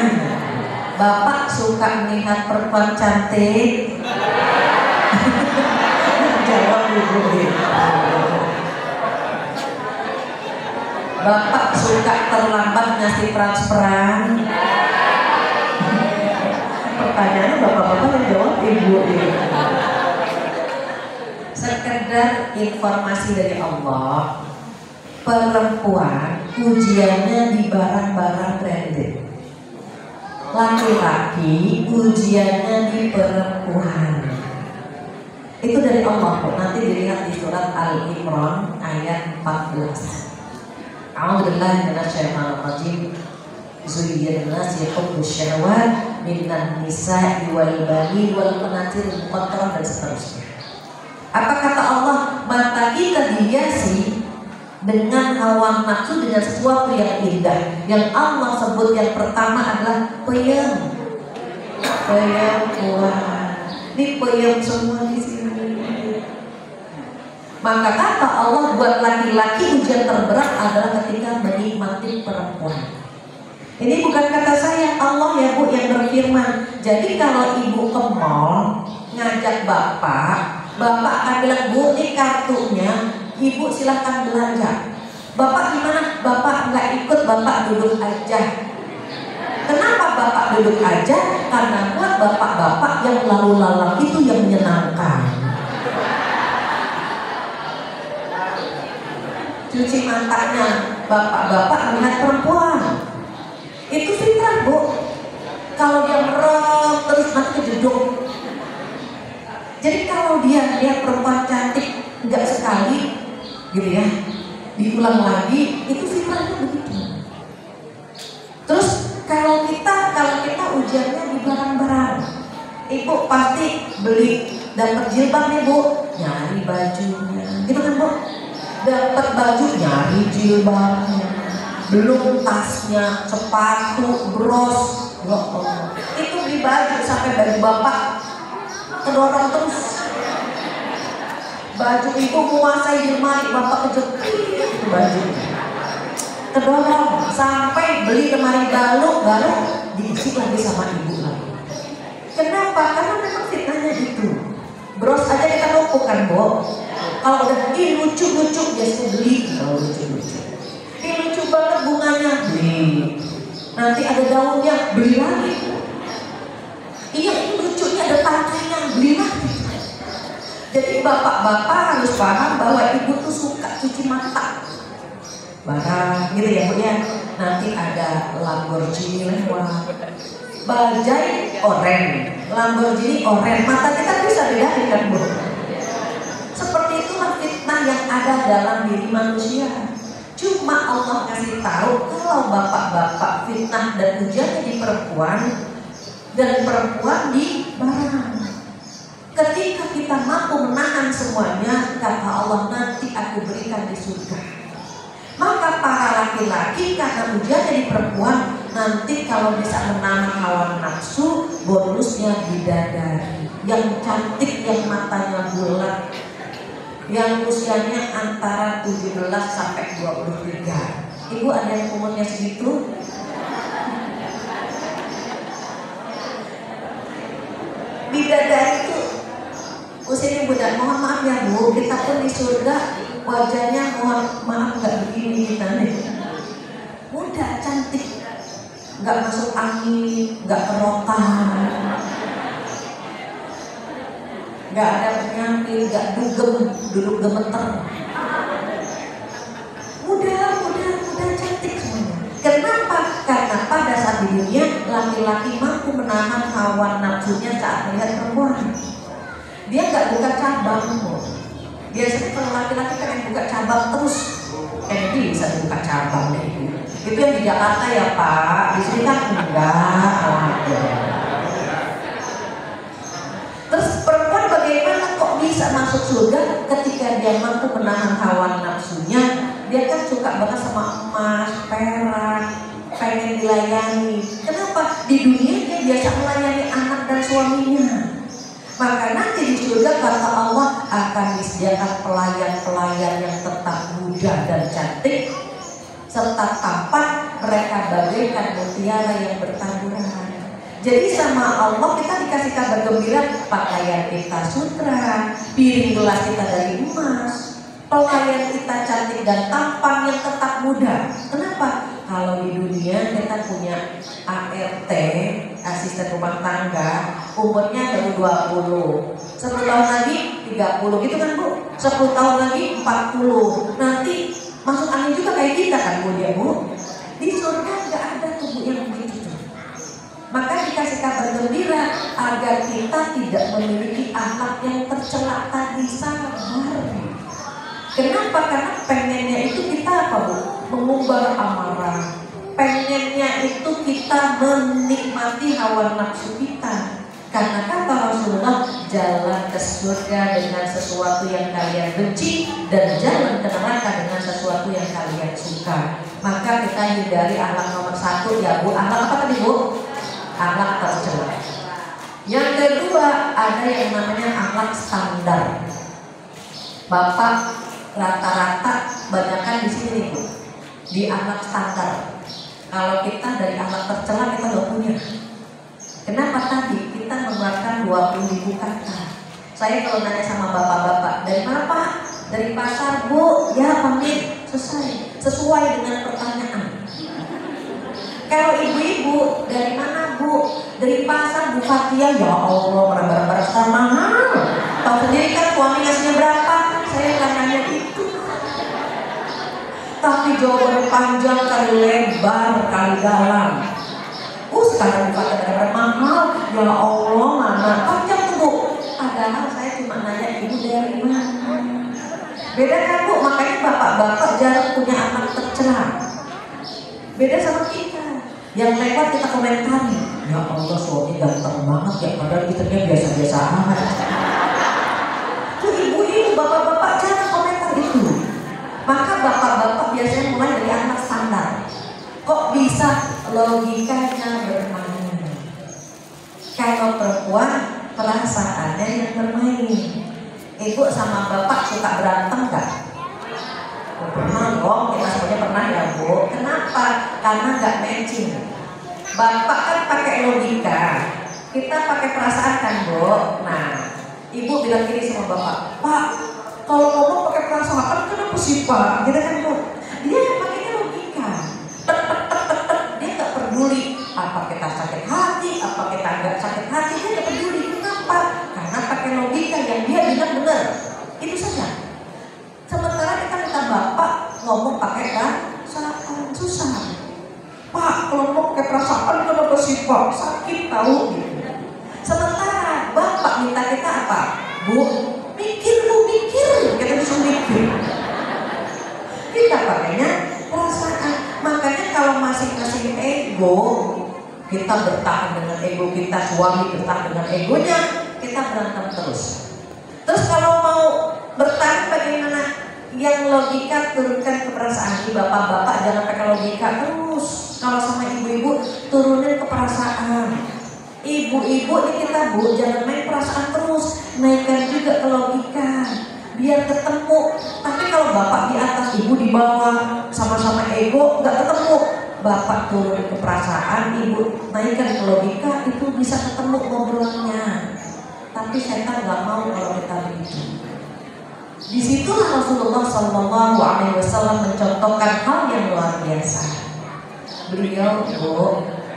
Bapak suka melihat perempuan cantik? Jawab ibu. Bapak suka terlambat ngasih transferan? Pertanyaannya bapak-bapak yang jawab ibu. Sekedar informasi dari Allah, perempuan ujiannya di barang-barang branded, laki-laki ujiannya di perempuan. Itu dari Allah. Nanti dilihat di surat Al-Imran ayat 14. A'udzubillahi minasyaitonir rajim. Zuyyina lin-nasi hubbus syahawat minan nisa'i wal bani wal qanatiril muqattarah dan seterusnya. Apa kata Allah? Mata kita dihiasi dengan hawa nafsu, dengan sesuatu yang indah. Yang Allah sebut yang pertama adalah peyem. Peyem Tuhan. Ini peyem semua di sini. Maka kata Allah buat laki-laki ujian terberat adalah ketika menikmati perempuan. Ini bukan kata saya, Allah ya Bu yang berfirman. Jadi kalau ibu ke mall ngajak bapak akan bilang, Bu ini kartunya, ibu silahkan belanja. Bapak gimana? Bapak nggak ikut, bapak duduk aja. Kenapa bapak duduk aja? Karena buat bapak-bapak yang lalu lalang itu yang menyenangkan. Cuci matanya bapak-bapak melihat perempuan, itu fitrah Bu. Kalau dia merem terus nanti kejeduk. Jadi kalau dia lihat perempuan cantik nggak sekali gitu ya, diulang lagi, itu fitrahnya begitu. Terus kalau kita ujiannya di barang-barang, ibu pasti beli dapat jilbab nih Bu, nyari bajunya, gitu kan Bu? Dapat baju nyari jilbabnya, belum tasnya, sepatu, bros, ya Allah. Itu beli baju sampai baju bapak kedorong terus. Baju ibu menguasai di lemari, bapak kejepit baju kedorong sampai beli lemari baru diisi lagi sama ibu lagi. Kenapa? Karena memang fitnahnya itu. Bros aja kita numpuk kan Bu. Kalau udah ini lucu-lucu biasanya beli. Kalau lucu-lucu, ini lucu banget bunganya, beli. Nanti ada daunnya, beli lagi. Iya ini lucunya ada tangkainya, beli lagi. Jadi bapak-bapak harus paham bahwa ibu tuh suka cuci mata. barang gitu ya Bu ya. Nanti ada Lamborghini lewat, bajai oren, Lamborghini oren, mata kita bisa bedain kan Bu. Seperti itulah fitnah yang ada dalam diri manusia. Cuma Allah kasih tahu kalau bapak-bapak fitnah dan ujiannya di perempuan dan perempuan di barang. Ketika kita mampu menahan semuanya, kata Allah, nanti aku berikan di surga. Maka para laki-laki karena ujiannya di perempuan, nanti kalau bisa menahan hawa nafsu, bonusnya bidadari yang cantik, yang matanya bulat, yang usianya antara 17 sampai 23. Ibu ada yang umurnya segitu? Bidadari itu usianya muda. Mohon maaf ya Bu, kita pun di surga wajahnya mohon maaf nggak begini kita nih. Muda, cantik, nggak masuk angin, nggak kerokan, nggak ada penyakit, nggak dugem, duduk gemeter. Muda cantik semuanya. Kenapa? Karena pada saat di dunia laki-laki mampu menahan hawa nafsunya saat melihat perempuan. Dia nggak buka cabang. Biasanya kalau laki-laki kan yang buka cabang terus. Dia bisa buka cabang deh itu. Itu yang di Jakarta ya Pak. Di sini kan enggak. Terus perempuan bagaimana kok bisa masuk surga ketika dia mampu menahan hawa nafsunya? Dia kan suka banget sama emas, perak, pengen dilayani. Kenapa? Di dunia dia biasa melayani anak dan suaminya. Maka nanti di surga kata Allah akan disediakan pelayan-pelayan yang tetap muda dan cantik serta tampan, mereka bagaikan mutiara yang bertaburan. Jadi sama Allah kita dikasih kabar gembira, pakaian kita sutra, piring gelas kita dari emas, pelayan kita cantik dan tampan yang tetap muda. Kenapa? Kalau di dunia kita punya ART, asisten rumah tangga, umurnya baru 20, 10 tahun lagi 30 gitu kan Bu, 10 tahun lagi 40, nanti masuk angin juga kayak kita kan Bu ya Bu. Di surga nggak ada tubuh yang begitu. Maka dikasih kabar gembira agar kita tidak memiliki akhlak yang tercela tadi, sabar. Kenapa? Karena pengennya itu kita apa Bu? Mengumbar amarah. Pengennya itu kita menikmati hawa nafsu kita. Karena kata Rasulullah, jalan ke surga dengan sesuatu yang kalian benci dan jalan ke neraka dengan sesuatu yang kalian suka. Maka kita hindari akhlak nomor 1 ya Bu. Akhlak apa tadi Bu? Akhlak tercela. Yang kedua ada yang namanya akhlak standar. Bapak rata-rata banyakkan di sini nih Bu, di akhlak standar. Kalau kita dari akhlak tercela kita nggak punya. Kenapa? Tadi kita mengeluarkan 20.000 kata. Saya kalau nanya sama bapak-bapak, dari mana Pak? Dari pasar Bu. Ya pamit, selesai. Sesuai dengan pertanyaan. Kalau ibu-ibu, dari mana Bu? Dari pasar Bu Fatia. Ya Allah, barang-barang sekarang mahal. Tahu sendiri kan suami ngasihnya berapa? Saya nggak nanya itu. Tapi jawabannya panjang kali lebar kali dalam. Sekarang Bu Fatia barang mahal. Ya Allah, mana? Panjang tuh Bu. Padahal saya cuma nanya ibu dari mana. Beda kan Bu? Makanya bapak-bapak jarang punya anak tercela. Beda sama kita. Yang lewat kita komentari, ya Allah suami ganteng banget ya, padahal istrinya biasa-biasa amat. Tuh ibu-ibu, bapak-bapak jangan komentar itu. Maka bapak-bapak biasanya mulai dari anak standar. Kok bisa logikanya bermain? Kalau perempuan perasaannya yang bermain. Ibu sama bapak suka berantem gak? Pernah dong, kita semuanya pernah ya Bu. Kenapa? Karena nggak matching. Bapak kan pakai logika, kita pakai perasaan kan Bu. Nah, ibu bilang gini sama bapak, Pak, kalau ngomong pakai perasaan kenapa sih Pak? Gitu kan Bu. Dia pakainya logika. Dia nggak peduli apa kita sakit hati, apa kita nggak sakit hati, dia nggak peduli. Kenapa? Karena pakai logika yang dia bilang benar. Itu saja. Sementara kita minta bapak ngomong pakai perasaan kenapa sih Pak? Sakit tahu gitu. Sementara Bapak minta kita apa? Bu, mikir, kita disuruh mikir. Kita pakainya perasaan. Makanya kalau masing-masing ego, kita bertahan dengan ego kita, suami bertahan dengan egonya, kita berantem terus. Terus kalau mau bertahan bagaimana? Yang logika turunkan ke perasaan. Bapak-bapak jangan pakai logika terus. Kalau sama ibu-ibu turunin ke perasaan. Ibu-ibu ini kita Bu, jangan main perasaan terus, naikkan juga ke logika biar ketemu. Tapi kalau bapak di atas, ibu di bawah, sama-sama ego, nggak ketemu. Bapak turun ke perasaan, ibu naikkan ke logika, itu bisa ketemu ngobrolnya. Tapi setan nggak mau kalau kita begitu. Disitulah Rasulullah SAW mencontohkan hal yang luar biasa. Beliau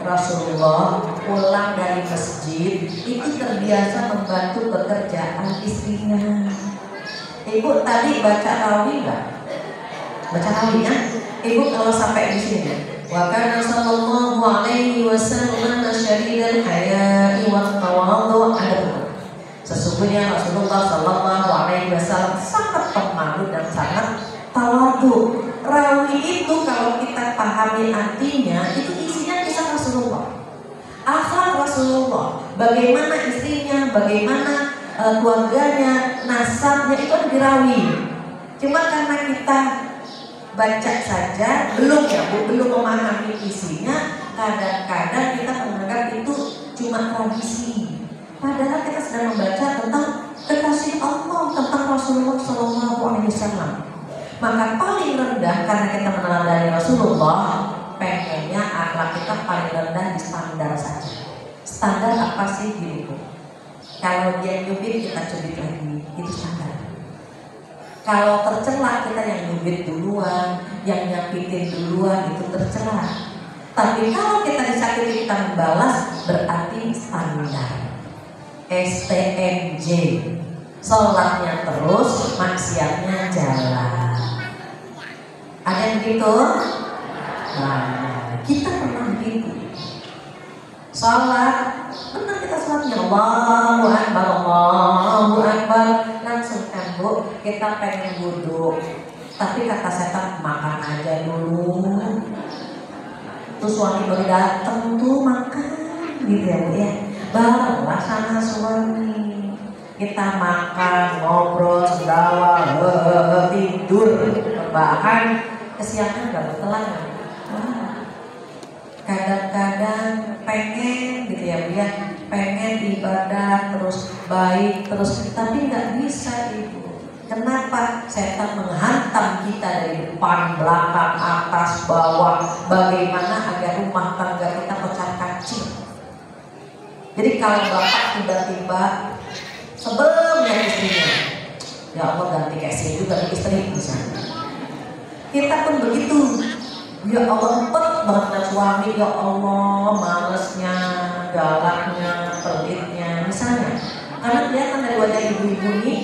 Rasulullah pulang dari masjid itu terbiasa membantu pekerjaan istrinya. Ibu tadi baca rawi nggak? Baca rawinya? Ibu kalau sampai di sini. Wa kana sallallahu alaihi wasallam syadidal haya'i wa tawadhu. Sesungguhnya Rasulullah sallallahu alaihi wasallam sangat pemalu dan sangat tawadhu. Rawi itu kalau kita pahami artinya itu isinya kisah Rasulullah, akhlak Rasulullah, bagaimana istrinya, bagaimana keluarganya, nasabnya itu ada di rawi. Cuma karena kita baca saja belum memahami isinya, kadang-kadang kita menganggap itu cuma tradisi. Padahal kita sedang membaca tentang kekasih Allah, tentang Rasulullah SAW. Maka paling rendah karena kita meneladani Rasulullah, pengennya akhlak kita paling rendah di standar saja. Standar apa sih diriku? Kalau dia nyubit kita cubit lagi, itu standar. Kalau tercela kita yang nyubit duluan, yang nyakitin duluan, itu tercela. Tapi kalau kita disakiti kita membalas, berarti standar. STMJ, sholatnya terus, maksiatnya jalan. Ada yang begitu? Nah, kita pernah begitu. Sholat, benar kita sholatnya Allahu Akbar, langsung kan Bu, kita pengen wudhu. Tapi kata setan makan aja dulu. Tuh suami baru datang tuh makan, gitu ya Bu ya. Barulah sana suami. Kita makan, ngobrol, sendawa, tidur, bahkan kesiangan gak bertelan. Kadang-kadang pengen gitu ya Bu ya, pengen ibadah terus baik terus, tapi nggak bisa Ibu. Kenapa? Setan menghantam kita dari depan, belakang, atas, bawah. Bagaimana agar rumah tangga kita pecah kacil. Jadi kalau bapak tiba-tiba sebelumnya istrinya, ya Allah ganti casing juga ke istri misalnya. Kita pun begitu. Ya Allah empet banget dengan suami, ya Allah malesnya, galaknya, pelitnya misalnya. Karena kelihatan dari wajah ibu-ibu ini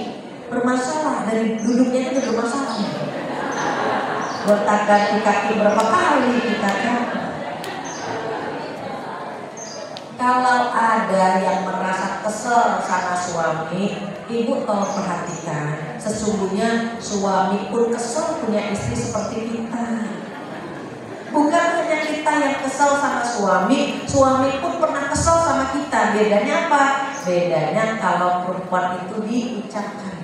bermasalah, dari duduknya itu bermasalah. Bertaka kaki berapa kali kita kan. Kalau ada yang merasa kesel sama suami, ibu tolong perhatikan. Sesungguhnya suami pun kesel punya istri seperti kita. Bukan hanya kita yang kesel sama suami, suami pun pernah kesel sama kita. Bedanya apa? Bedanya kalau perempuan itu diucapkan,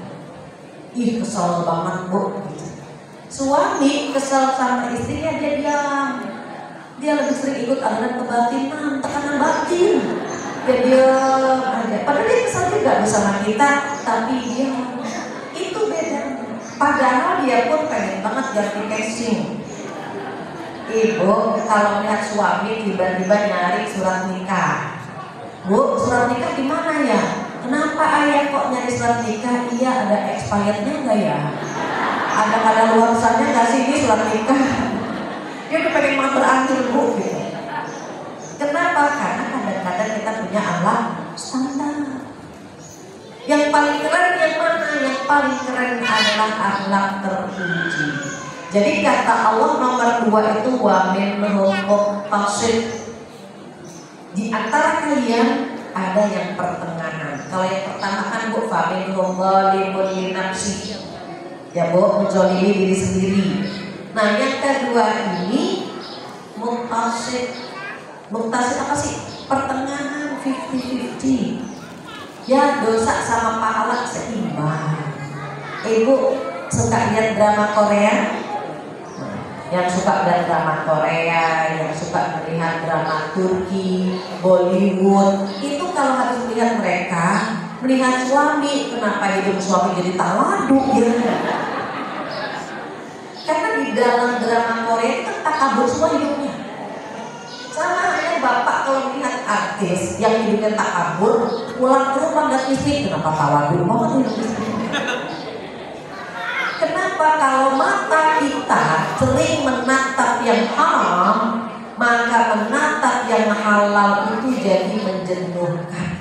ih kesel banget Bu. Suami kesel sama istrinya dia diam. Dia lebih sering ikut aliran kebatinan, tekanan batin. Dia diam aja. Padahal dia kesel juga bersama kita, tapi dia itu beda. Padahal dia pun pengen banget ganti casing. Ibu kalau melihat suami tiba-tiba nyari surat nikah, Bu surat nikah di mana ya? Kenapa ayah kok nyari surat nikah? Iya ada expirednya nggak ya? Ada kadaluarsanya nggak sih ini surat nikah? Dia udah pengen banget berakhir Bu gitu. Kenapa? Karena kadang-kadang kita punya akhlak standar. Yang paling keren yang mana? Yang paling keren adalah akhlak terpuji. Jadi kata Allah nomor 2 itu wa minhum muqtasid. Di antara kalian ada yang pertengahan. Kalau yang pertama kan Bu, faminhum zalimun li nafsihi. Ya Bu, menzalimi diri sendiri. Nah yang kedua ini muktasid. Muktasid apa sih? Pertengahan, 50-50. Ya dosa sama pahala seimbang. Ibu suka lihat drama Korea? Yang suka lihat drama Korea, yang suka melihat drama Turki, Bollywood, itu kalau harus melihat mereka, melihat suami, kenapa hidup suami jadi tawadu ya? Karena di dalam drama Korea itu kan takabur semua hidupnya. Sama halnya bapak kalau melihat artis yang hidupnya takabur, pulang ke rumah dan istri, kenapa tawadu banget hidup istri? Kenapa kalau mata kita sering menatap yang haram, maka menatap yang halal itu jadi menjenuhkan.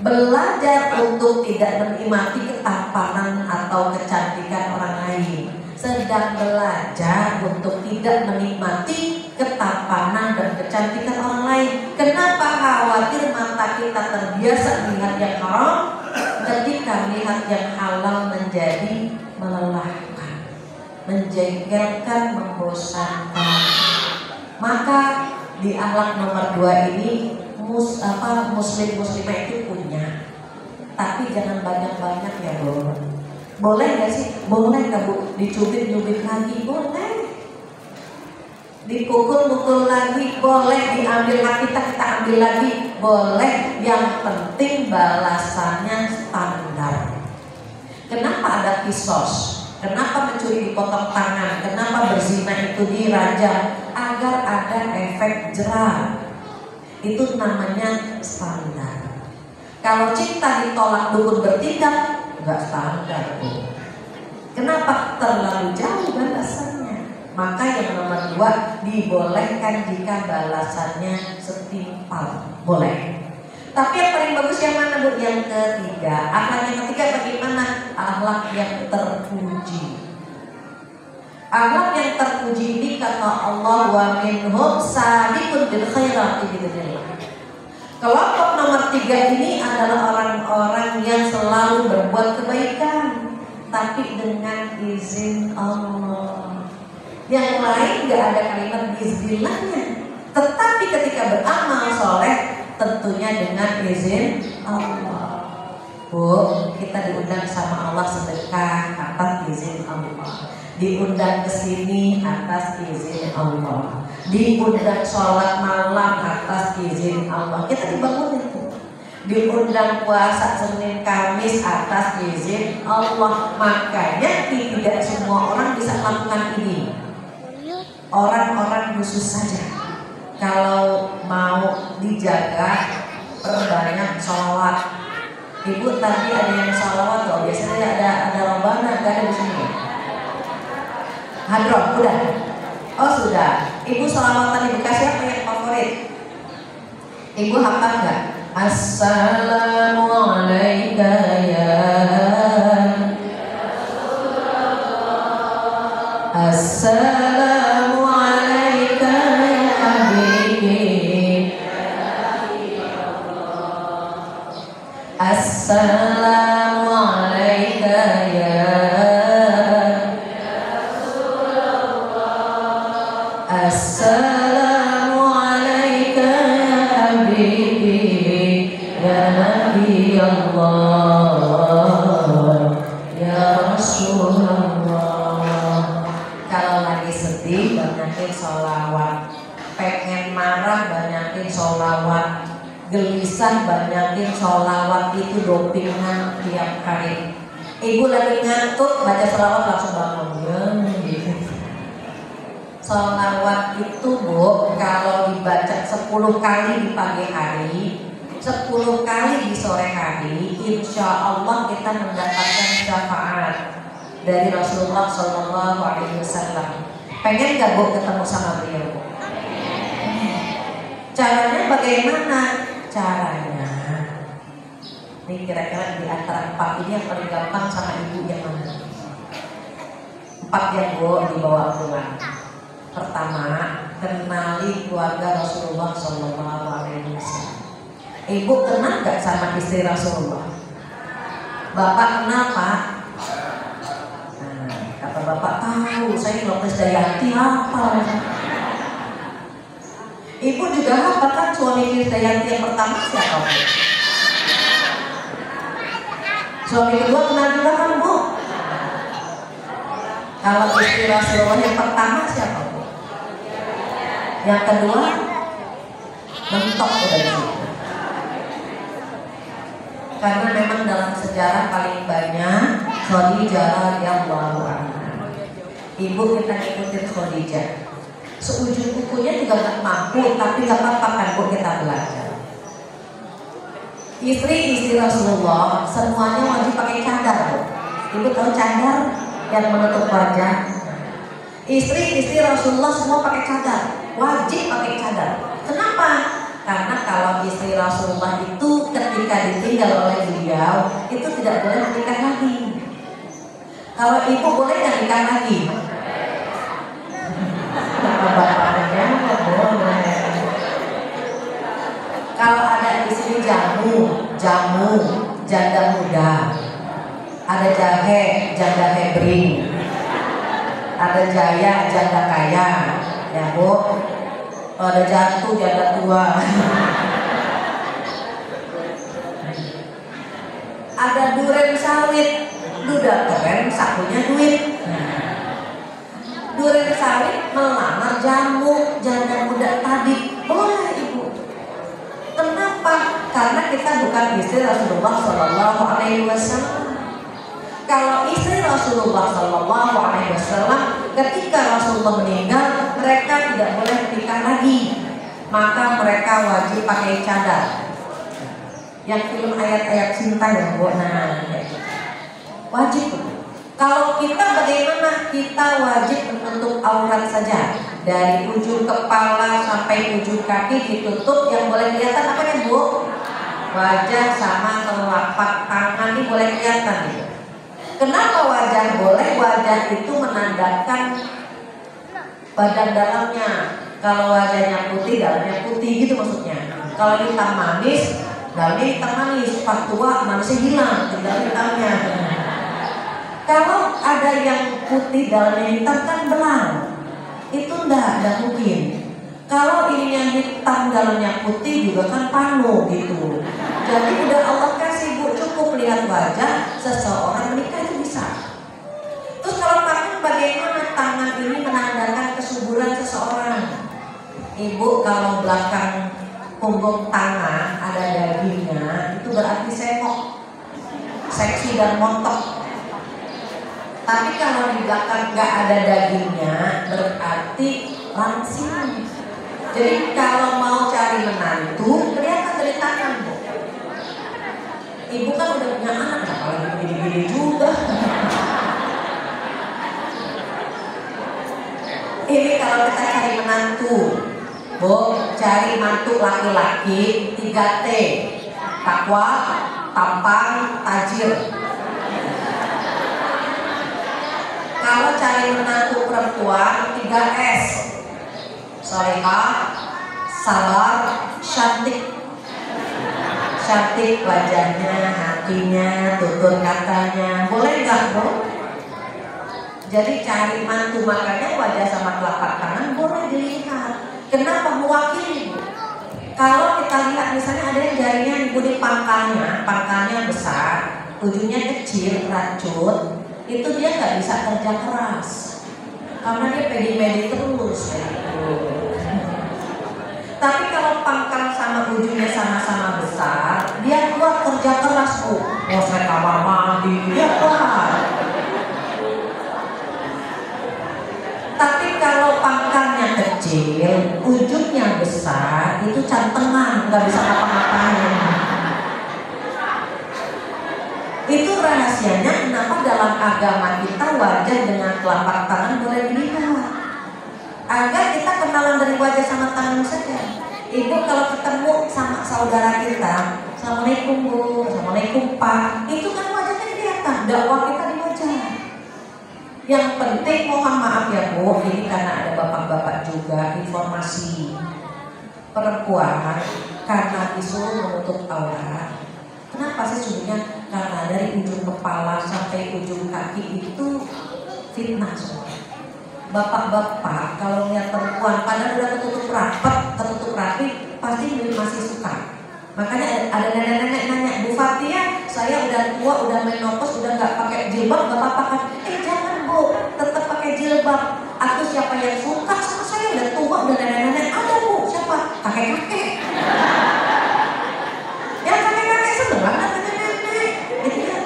Belajar untuk tidak menikmati ketampanan atau kecantikan orang lain, sedang belajar untuk tidak menikmati ketampanan dan kecantikan orang lain. Kenapa khawatir mata kita terbiasa melihat yang haram, ketika melihat yang halal menjadi melelahkan, menjengkelkan, membosankan. Maka di akhlak nomor 2 ini muslim-muslimah itu punya, tapi jangan banyak-banyak ya Bu. Boleh nggak sih? Boleh nggak Bu? Dicubit-cubit lagi boleh, dipukul-pukul lagi boleh, diambil hak kita ambil lagi boleh. Yang penting balasannya standar. Kenapa ada kisos? Kenapa mencuri dipotong tangan? Kenapa berzina itu dirajam? Agar ada efek jerah. Itu namanya standar. Kalau cinta ditolak dukun bertindak, nggak standar Bu. Kenapa? Terlalu jauh balasannya. Maka yang nomor 2 dibolehkan jika balasannya setimpal. Boleh. Tapi yang paling bagus yang mana Bu? Yang ketiga. Akhlak yang ketiga bagaimana? Akhlak yang terpuji. Akhlak yang terpuji ini kata Allah, wa minhum sabiqun bil khairati biidznillah. Kelompok nomor 3 ini adalah orang-orang yang selalu berbuat kebaikan, tapi dengan izin Allah. Yang lain nggak ada kalimat bismillahnya. Tetapi ketika beramal soleh tentunya dengan izin Allah. Bu, kita diundang sama Allah sedekah atas izin Allah. Diundang ke sini atas izin Allah. Diundang sholat malam atas izin Allah. Kita dibangun itu. Diundang puasa Senin Kamis atas izin Allah. Makanya tidak semua orang bisa melakukan ini. Orang-orang khusus saja. Kalau mau dijaga, perbanyak sholawat. Ibu tadi ada yang sholawat loh. Biasanya ada rombongan, gak ada di sini. Hadroh, udah. Oh sudah. Ibu sholawatan ibu kasih apa yang favorit? Ibu hafal nggak? Assalamualaikum ya. Assalamualaikum ya Habibi. Assalamualaikum ya. Assalamualaikum ya Habibi ya Nabi Allah ya Rasulullah. Kalau lagi sedih banyakin sholawat, pengen marah banyakin sholawat, gelisah banyakin sholawat. Itu dopingan tiap hari. Ibu lagi ngantuk baca sholawat langsung bangun ya, gitu. Sholawat itu Bu, kalau dibaca 10 kali di pagi hari, 10 kali di sore hari, insya Allah kita mendapatkan syafaat dari Rasulullah SAW. Pengen gak Bu ketemu sama beliau? Caranya bagaimana? Caranya ini kira-kira di antara 4 ini yang paling gampang sama ibu yang mana? 4 yang Bu dibawa pulang. Pertama, kenali keluarga Rasulullah Shallallahu Alaihi Wasallam. Ibu kenal gak sama istri Rasulullah? Bapak kenal Pak? Nah, kata bapak tahu, saya Lokes Dayanti hafal. Ibu juga hafal kan suami Dayanti yang pertama siapa? Suami kedua kenal juga kan Bu? Kalau istri Rasulullah yang pertama siapa Bu? Yang kedua mentok udah itu. Karena memang dalam sejarah paling banyak Khadijah radhiyallahu anha. Ibu kita ikutin Khadijah. Seujung kukunya juga gak mampu, tapi gak apa-apa kan Bu kita belajar. Istri-istri Rasulullah semuanya wajib pakai cadar Bu. Ibu tahu cadar yang menutup wajah? Istri-istri Rasulullah semua pakai cadar, wajib pakai cadar. Kenapa? Karena kalau istri Rasulullah itu ketika ditinggal oleh beliau itu tidak boleh menikah lagi. Kalau ibu boleh nggak nikah lagi? Bapaknya nggak boleh. Kalau ada di sini jamu janda muda, ada jahe janda hebring, ada jaya janda kaya, ya Bu. Ada jatuh janda tua. Ada duren sawit, duda keren sakunya duit. Duren sawit melamar jamu janda muda tadi, boleh Ibu. Kenapa? Karena kita bukan istri Rasulullah Shallallahu Alaihi Wasallam. Kalau istri Rasulullah Shallallahu Alaihi Wasallam ketika Rasulullah meninggal, mereka tidak boleh menikah lagi, maka mereka wajib pakai cadar. Yang film ayat-ayat cinta ya Bu, nah wajib. Kalau kita bagaimana? Kita wajib menutup aurat saja, dari ujung kepala sampai ujung kaki ditutup. Yang boleh kelihatan apa ya Bu? Wajah sama telapak tangan ini boleh kelihatan ya. Kenapa wajah boleh? Wajah itu menandakan badan dalamnya. Kalau wajahnya putih, dalamnya putih gitu maksudnya. Kalau hitam manis, dalamnya hitam manis. Pas tua manisnya hilang, tinggal hitamnya. Kalau ada yang putih dalamnya hitam kan belang. Itu enggak mungkin. Kalau ini yang hitam dalamnya putih juga kan panu gitu. Jadi udah Allah kasih Bu, cukup lihat wajah seseorang menikah itu bisa. Terus kalau tangan bagaimana? Tangan ini menandakan kesuburan seseorang. Ibu kalau belakang punggung tangan ada dagingnya itu berarti semok, seksi dan montok. Tapi kalau di belakang nggak ada dagingnya berarti langsing. Jadi kalau mau cari menantu kelihatan dari tangan Bu. Ibu kan udah punya anak, apalagi begini-begini juga. Ini kalau kita cari menantu Bu, cari mantu laki-laki 3T, takwa, tampang, tajir. Kalau cari menantu perempuan 3S, solehah, sabar, cantik. Cantik wajahnya, hatinya, tutur katanya, boleh nggak Bu? Jadi cari mantu makanya wajah sama telapak tangan boleh dilihat. Kenapa? Mewakili Bu. Kalau kita lihat misalnya ada yang jarinya di pangkalnya besar, ujungnya kecil, racun, itu dia nggak bisa kerja keras karena dia pedi-medi terus gitu. Tapi kalau pangkal sama ujungnya sama-sama besar, dia kuat kerja keras Bu. Mau saya kamar mandi, dia kuat. Tapi kalau pangkalnya kecil, ujungnya besar, itu cantengan, nggak bisa ngapa-ngapain. Itu rahasianya kenapa dalam agama kita wajah dengan telapak tangan boleh dilihat. Agar kita kenalan dari wajah sama tangan saja. Ibu kalau ketemu sama saudara kita, Assalamualaikum Bu, Assalamualaikum Pak, itu kan wajahnya kelihatan, dakwah kita di wajah. Yang penting mohon maaf ya Bu, ini karena ada bapak-bapak juga, informasi perempuan karena disuruh menutup aurat. Kenapa sih sebenarnya? Karena dari ujung kepala sampai ujung kaki itu fitnah semua. Bapak-bapak kalau lihat perempuan padahal udah ketutup rapat, ketutup rapi, pasti masih suka. Makanya ada nenek-nenek nanya, Bu Fatia, saya udah tua, udah menopause, udah nggak pakai jilbab, bapak kan? Jangan Bu, tetap pakai jilbab. Aku siapa yang suka sama saya udah tua, udah nenek-nenek. Ada Bu, siapa? Kakek-kakek. Ya kakek-kakek seneng banget nenek-nenek. Jadi kan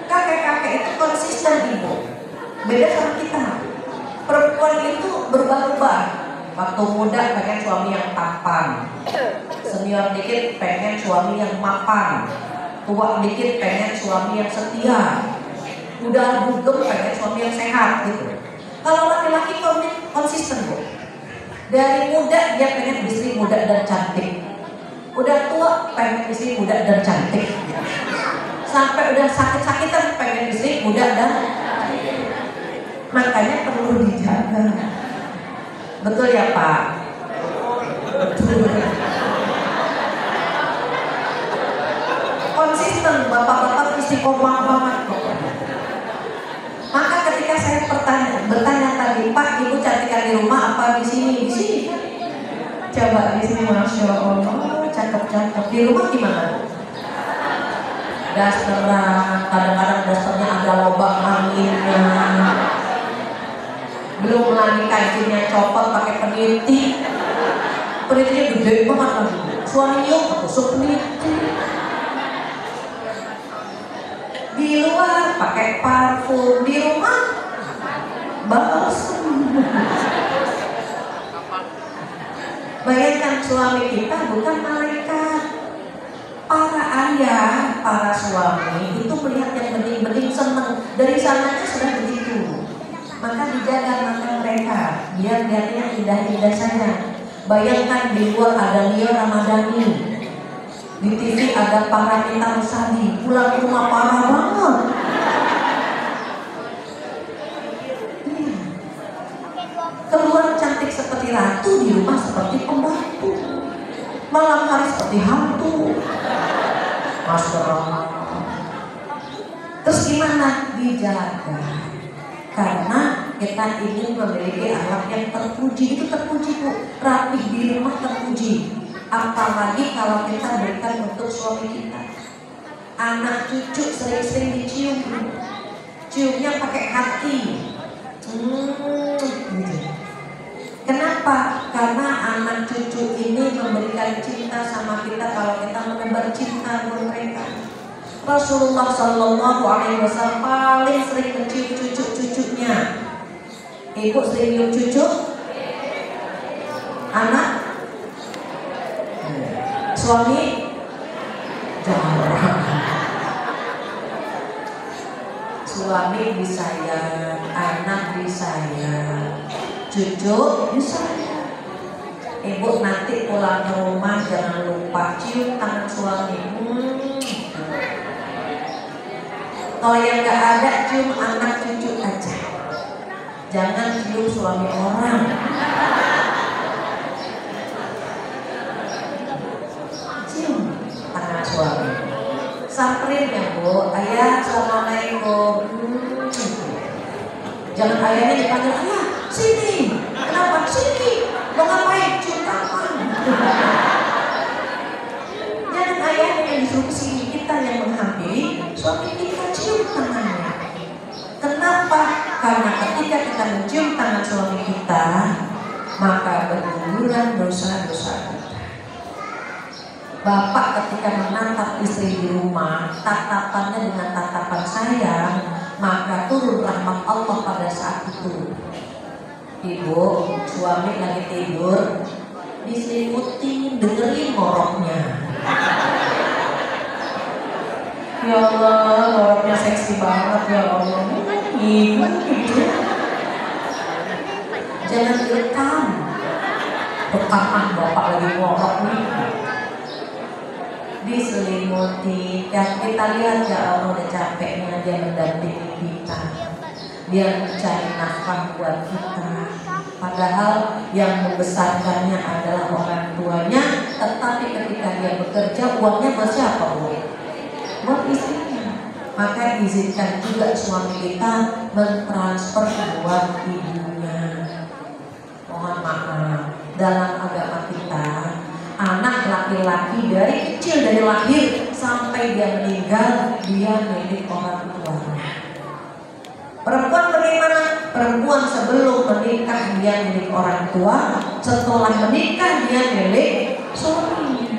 kakek-kakek itu konsisten Ibu. Beda sama kita. Perempuan itu berubah-ubah. Waktu muda pengen suami yang tampan, senior dikit pengen suami yang mapan, tua dikit pengen suami yang setia, udah dugem pengen suami yang sehat gitu. Kalau laki-laki konsisten Bu. Dari muda dia pengen istri muda dan cantik, udah tua pengen istri muda dan cantik, sampai udah sakit-sakitan pengen istri muda dan makanya perlu dijaga. Betul ya Pak? Betul. Konsisten bapak-bapak istiqomah banget. Maka ketika saya bertanya tadi, Pak, Ibu cantikan di rumah apa di sini? Di sini. Coba di sini, Masya Allah, cakep-cakep. Di rumah gimana? Dasteran, kadang-kadang dasternya ada lubang anginnya. Belum lagi kancingnya copot pakai peniti. Penitinya gede banget lagi. Suaminya ketusuk peniti. Di luar pakai parfum, di rumah balsam. Bayangkan suami kita bukan malaikat. Para ayah, para suami itu melihat yang bening-bening seneng. Dari sananya sudah begitu. Maka dijaga mata mereka biar lihatnya indah-indah saja. Bayangkan di luar ada Lia Ramadhani, di TV ada Paramitha Rusady, pulang rumah parah banget. Keluar cantik seperti ratu, di rumah seperti pembantu, malam hari seperti hantu. Masyaallah. Terus gimana? Dijaga. Karena kita ingin memiliki anak yang terpuji. Itu terpuji Bu, rapih di rumah terpuji. Apalagi kalau kita berikan untuk suami kita. Anak cucu sering-sering dicium, ciumnya pakai hati. Kenapa? Karena anak cucu ini memberikan cinta sama kita kalau kita menebar cinta buat mereka. Rasulullah Shallallahu Alaihi Wasallam paling sering mencium cucu-cucunya. Ibu sering cium cucu? Anak? Suami? Jarang. Suami disayang, anak disayang, cucu disayang. Ibu nanti pulang ke rumah jangan lupa cium tangan suami. Kalau yang gak ada cium anak cucu aja. Jangan cium suami orang. Cium tangan suami. Samperin ya Bu, ayah assalamualaikum. Jangan ayahnya dipanggil, ayah sini. Kenapa sini? Mau ngapain? Cium tangan. Jangan ayahnya yang disuruh kesini, kita yang menghampiri suami kita cium tangannya. Kenapa? Karena ketika kita mencium tangan suami kita, maka berguguran dosa-dosa kita. Bapak ketika menatap istri di rumah, tatapannya dengan tatapan sayang, maka turun rahmat Allah pada saat itu. Ibu, suami lagi tidur, diselimutin, dengerin ngoroknya. Ya Allah, ngoroknya seksi banget ya Allah. Gitu. Jangan direkam. Rekaman bapak lagi ngorok nih. Diselimuti. Yang kita lihat ya Allah udah capeknya dia mendampingi kita. dia mencari nafkah buat kita. Padahal yang membesarkannya adalah orang tuanya, tetapi ketika dia bekerja uangnya buat siapa, Bu? Buat istrinya. Maka izinkan juga suami kita mentransfer buat ibunya. Mohon maaf, dalam agama kita anak laki-laki dari kecil, dari lahir sampai dia meninggal, dia milik orang tuanya. Perempuan bagaimana? Perempuan sebelum menikah dia milik orang tua, setelah menikah dia milik suami.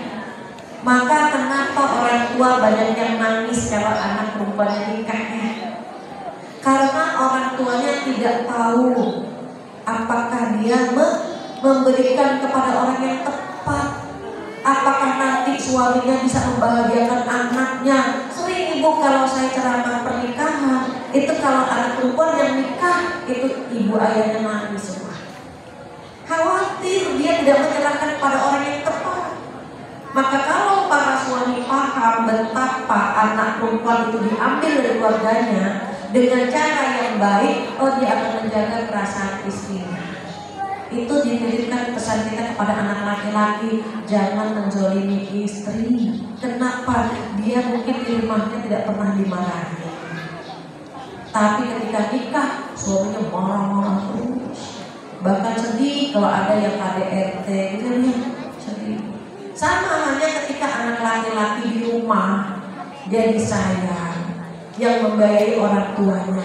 Maka kenapa orang tua banyak yang nangis kalau anak perempuannya nikahnya? Karena orang tuanya tidak tahu apakah dia memberikan kepada orang yang tepat. Apakah nanti suaminya bisa membahagiakan anaknya? Sering ibu kalau saya ceramah pernikahan, itu kalau anak perempuan yang nikah, itu ibu ayahnya nangis semua. Khawatir dia tidak menyerahkan pada orang yang tepat. Maka kalau para suami paham betapa anak perempuan itu diambil dari keluarganya dengan cara yang baik, oh dia akan menjaga perasaan istrinya. Itu dititipkan pesan kita kepada anak laki-laki, jangan menzolimi istri. Kenapa? Dia mungkin di rumahnya tidak pernah dimarahi, tapi ketika nikah suaminya marah-marah terus, bahkan sedih kalau ada yang KDRT gitu ya, sedih. Sama halnya ketika anak laki-laki di rumah, dia disayang, yang membiayai orang tuanya,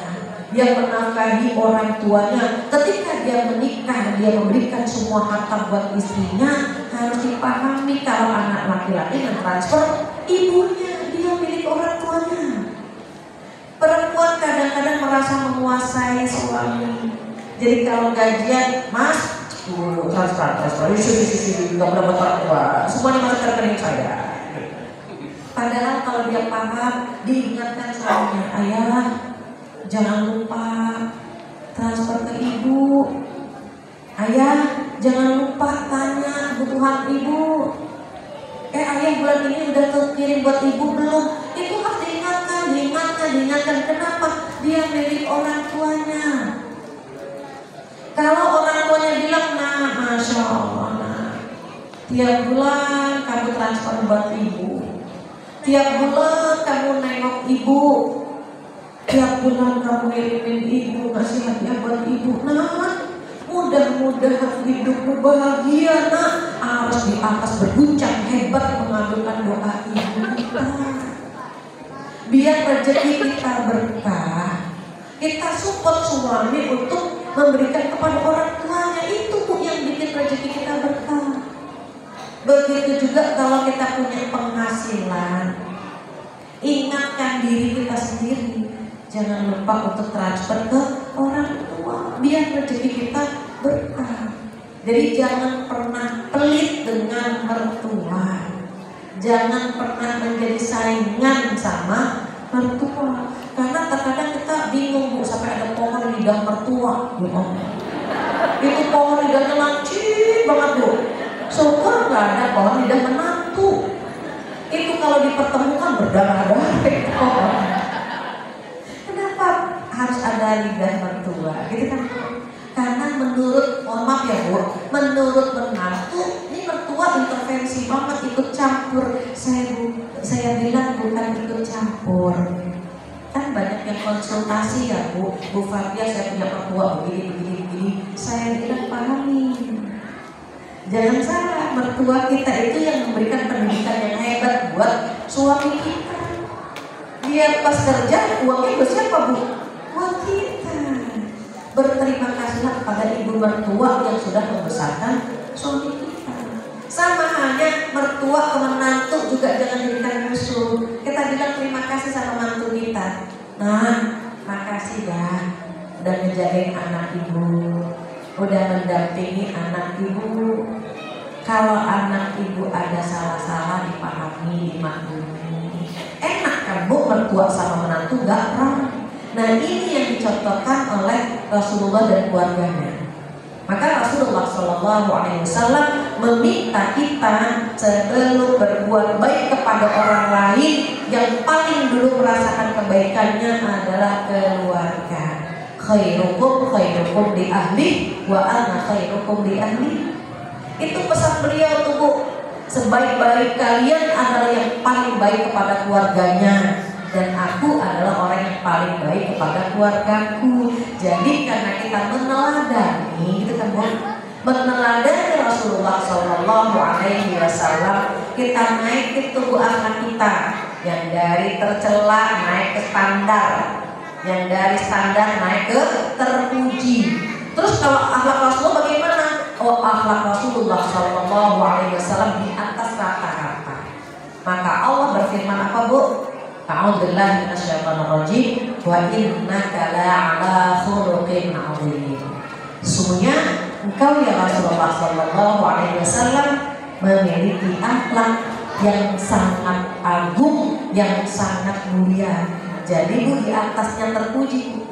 yang menafkahi orang tuanya. Ketika dia menikah, dia memberikan semua harta buat istrinya. Harus dipahami kalau anak laki-laki mentransfer ibunya, dia milik orang tuanya. Perempuan kadang-kadang merasa menguasai suami. Jadi kalau gajian, Mas, transfer, nggak dapat orang tua, semuanya masuk ke rekening saya. Padahal kalau dia paham, diingatkan suaminya, ayah, jangan lupa transfer ke ibu. Ayah, jangan lupa tanya kebutuhan ibu. Ayah bulan ini udah kirim buat ibu belum? Itu harus diingatkan. Kenapa? Dia milik orang tuanya. Kalau orang tuanya bilang, nah, masya Allah, nah, tiap bulan kamu transfer buat ibu, tiap bulan kamu nengok ibu, tiap bulan kamu ngirimin ibu, kasih hadiah buat ibu. Nah, mudah-mudahan hidupmu bahagia, nak. Harus di atas berguncang hebat mengabulkan doa ibu kita. Biar rezeki kita berkah, kita support suami untuk memberikan kepada orang tuanya. Itu Bu yang bikin rezeki kita berkah. Begitu juga kalau kita punya penghasilan, ingatkan diri kita sendiri, jangan lupa untuk transfer ke orang tua biar rezeki kita berkah. Jadi jangan pernah pelit dengan mertua, jangan pernah menjadi saingan sama mertua. Karena terkadang kita bingung Bu, sampai ada pohon lidah mertua, itu pohon lidahnya lancip banget Bu. Syukur nggak ada pohon lidah menantu. Itu kalau dipertemukan berdarah-darah. Kenapa harus ada lidah mertua? Gitu kan? Karena menurut, mohon maaf ya Bu, menurut menantu ini mertua intervensi banget, ikut campur. Saya bilang bukan ikut campur. Kan banyak yang konsultasi ya Bu Fabia, saya punya mertua begini. Saya bilang pahami. Jangan salah, mertua kita itu yang memberikan pendidikan yang hebat buat suami kita. Dia pas kerja, uangnya buat siapa Bu? Buat kita. Berterima kasihlah kepada ibu mertua yang sudah membesarkan suami kita. Sama halnya mertua ke menantu juga jangan jadikan musuh. Kita bilang terima kasih sama mantu kita. Nah, makasih dah udah ngejagain anak ibu, udah mendampingi anak ibu. Kalau anak ibu ada salah-salah dipahami, dimaklumi. Enak kan Bu mertua sama menantu gak perang. Nah ini yang dicontohkan oleh Rasulullah dan keluarganya. Maka Rasulullah SAW meminta kita sebelum berbuat baik kepada orang lain, yang paling dulu merasakan kebaikannya adalah keluarga. khairukum li ahli wa ana khairukum li ahli. Itu pesan beliau tuh Bu. Sebaik-baik kalian adalah yang paling baik kepada keluarganya, dan aku adalah orang yang paling baik kepada keluargaku. Jadi karena kita meneladani, gitu kan Bu, meneladani Rasulullah Shallallahu Alaihi Wasallam, kita naik tubuh akhlak kita yang dari tercela naik ke standar, yang dari standar naik ke terpuji. Terus kalau akhlak Rasulullah bagaimana? Oh, akhlak Rasulullah Shallallahu Alaihi Wasallam di atas rata-rata. Maka Allah berfirman apa Bu? A'udzubillahi minasyaitonir rajim. Wa innaka la'ala khuluqin 'adzim. Sesungguhnya engkau ya Rasulullah Shallallahu Alaihi Wasallam memiliki akhlak yang sangat agung, yang sangat mulia. Jadi Bu, di atasnya terpuji.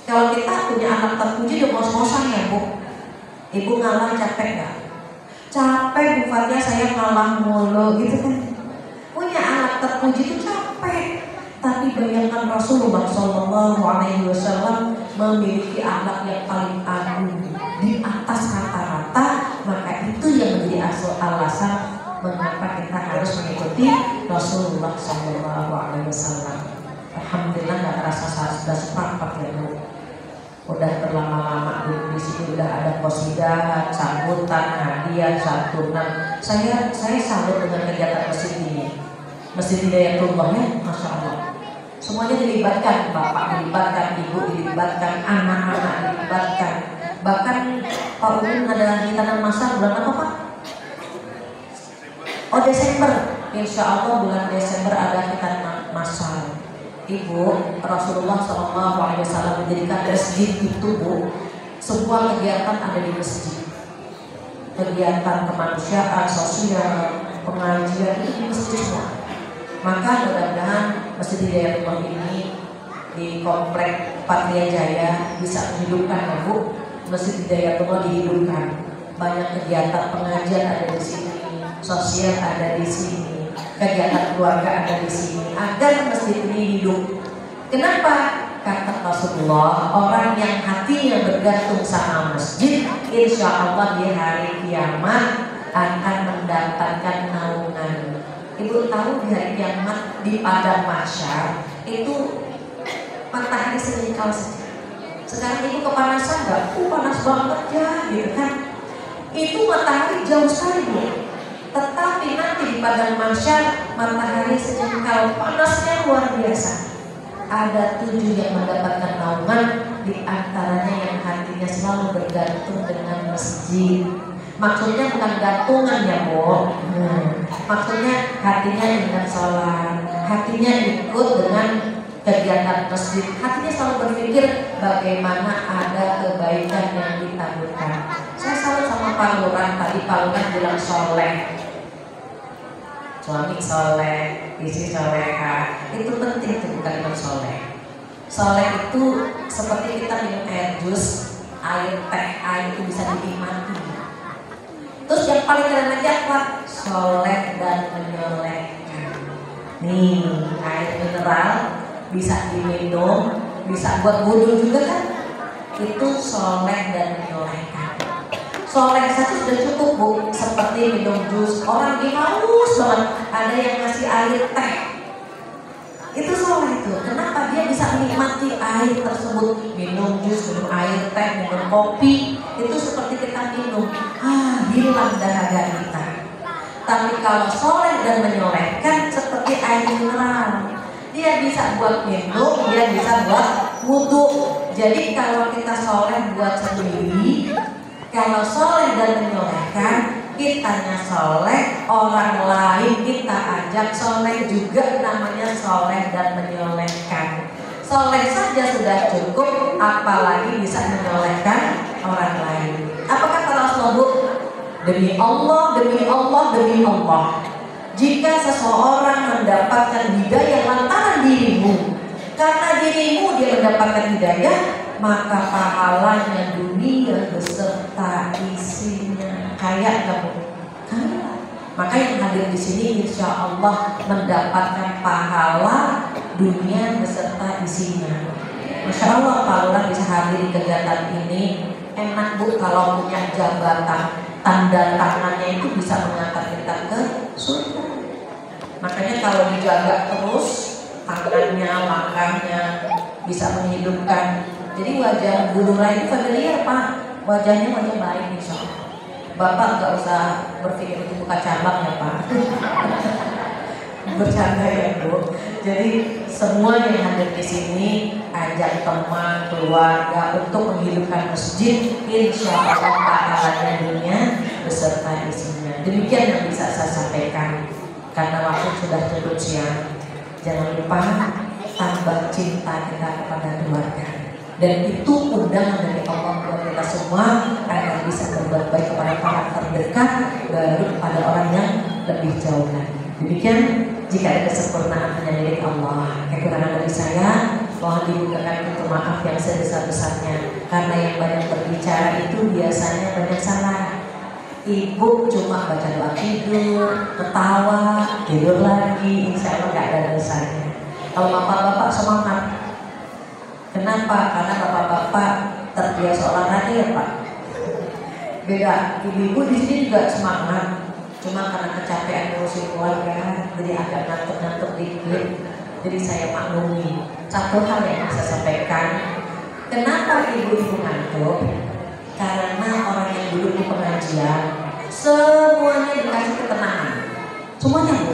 Kalau kita punya anak terpuji udah ngos-ngosan ya Bu. Ibu ngalah capek gak? Capek Bu Fatia, saya ngalah mulu gitu kan. Punya anak terpuji itu capek. Tapi bayangkan Rasulullah Shallallahu Alaihi Wasallam memiliki akhlak yang paling agung di atas rata-rata. Maka itu yang menjadi alasan mengapa kita harus mengikuti Rasulullah Shallallahu Alaihi Wasallam. Alhamdulillah nggak terasa sudah seperempat ya Bu. Udah berlama-lama di sini udah ada qasidah, sambutan, hadiah, santunan. Saya salut dengan kegiatan masjid ini. Masjid Hidayatullah ya, Masya Allah. Semuanya dilibatkan, bapak dilibatkan, ibu dilibatkan, anak-anak dilibatkan. Bahkan Pak Udin ada hitanan masal bulan apa Pak? Oh Desember. Insya Allah bulan Desember ada hitanan masal. Ibu, Rasulullah SAW menjadikan masjid itu Bu, sebuah kegiatan ada di masjid. Kegiatan kemanusiaan, sosial, pengajian itu di masjid semua. Maka mudah-mudahan Masjid Hidayatullah ini di komplek Patria Jaya bisa menghidupkan ya Bu. Masjid Hidayatullah dihidupkan. Banyak kegiatan pengajian ada di sini, sosial ada di sini, kegiatan keluarga ada di sini, agar masjid ini hidup. Kenapa? Kata Rasulullah, orang yang hatinya bergantung sama masjid, insya Allah di hari kiamat akan mendapatkan naungan. Ibu tahu di hari kiamat di padang mahsyar itu matahari senyikal saja. Sekarang ibu kepanasan nggak? Panas banget ya, gitu kan? Itu matahari jauh sekali Bu. Tetapi nanti di padang mahsyar matahari senyikal, panasnya luar biasa. Ada 7 yang mendapatkan naungan, di antaranya yang hatinya selalu bergantung dengan masjid. Maksudnya bukan gantungan ya Bu. Maksudnya hatinya dengan sholat, hatinya ikut dengan kegiatan masjid, hatinya selalu berpikir bagaimana ada kebaikan yang ditaburkan. Saya salut sama Pak Lurah tadi. Pak Lurah bilang soleh, suami soleh, istri soleha. Itu penting tuh kalimat soleh. Soleh itu seperti kita minum air jus, air teh, air itu bisa dinikmati. Terus yang paling keren lagi apa? Soleh dan menyolehkan. Nih, air mineral bisa diminum, bisa buat wudhu juga kan? Itu soleh dan menyolehkan. Soleh saja sudah cukup Bu, seperti minum jus. Orang lagi haus banget, ada yang ngasih air teh. Itu soleh itu. Kenapa? Dia bisa menikmati air tersebut. Minum jus, minum air teh, minum kopi. Itu seperti kita minum. Hilang dahaga kita. Tapi kalau soleh dan menyolehkan seperti air mineral. Dia bisa buat minum, dia bisa buat wudhu. Jadi kalau kita soleh buat sendiri, kalau soleh dan menyolehkan, kitanya soleh, orang lain kita ajak soleh juga, namanya soleh dan menyolehkan. Soleh saja sudah cukup, apalagi bisa menyolehkan orang lain. Apa kata Rasulullah? Demi Allah, demi Allah, demi Allah. Jika seseorang mendapatkan hidayah lantaran dirimu, karena dirimu dia mendapatkan hidayah, maka pahalanya dunia beserta isinya. Kayak kamu, maka yang hadir di sini insya Allah mendapatkan pahala dunia beserta isinya. Masya Allah Pak Lurah bisa hadir di kegiatan ini. Enak Bu kalau punya jabatan, tanda tangannya itu bisa mengantar kita ke surga. Makanya kalau dijaga terus tangannya, langkahnya bisa menghidupkan. Jadi wajah Bu Lurah itu familiar Pak, wajahnya wajah baik insya Allah. Bapak nggak usah berpikir untuk buka cabang ya Pak. Bercanda ya Bu. Jadi semua yang hadir di sini ajak teman, keluarga untuk menghidupkan masjid, insya Allah pahalanya dunia beserta isinya. Demikian yang bisa saya sampaikan. Karena waktu sudah cukup siang. Jangan lupa tambah cinta kita kepada keluarga. Dan itu undangan dari Allah buat kita semua agar bisa berbuat baik kepada para terdekat, baru kepada orang yang lebih jauh lagi. Demikian, jika ada kesempurnaan hanya milik Allah. Kekurangan dari saya, mohon dibukakan pintu maaf yang sebesar-besarnya. Karena yang banyak berbicara itu biasanya banyak salah. Ibu cuma baca doa tidur, ketawa, tidur lagi, insya Allah gak ada dosanya. Kalau bapak-bapak semangat. Kenapa? Karena bapak-bapak terbiasa olahraga ya Pak. Beda, ibu-ibu di sini juga semangat. Cuma karena kecapean ngurusin keluarga, jadi agak ngantuk-ngantuk dikit. Jadi saya maklumi. Satu hal yang saya sampaikan, kenapa ibu-ibu ngantuk? Karena orang yang duduk di pengajian semuanya dikasih ketenangan. Semuanya Bu.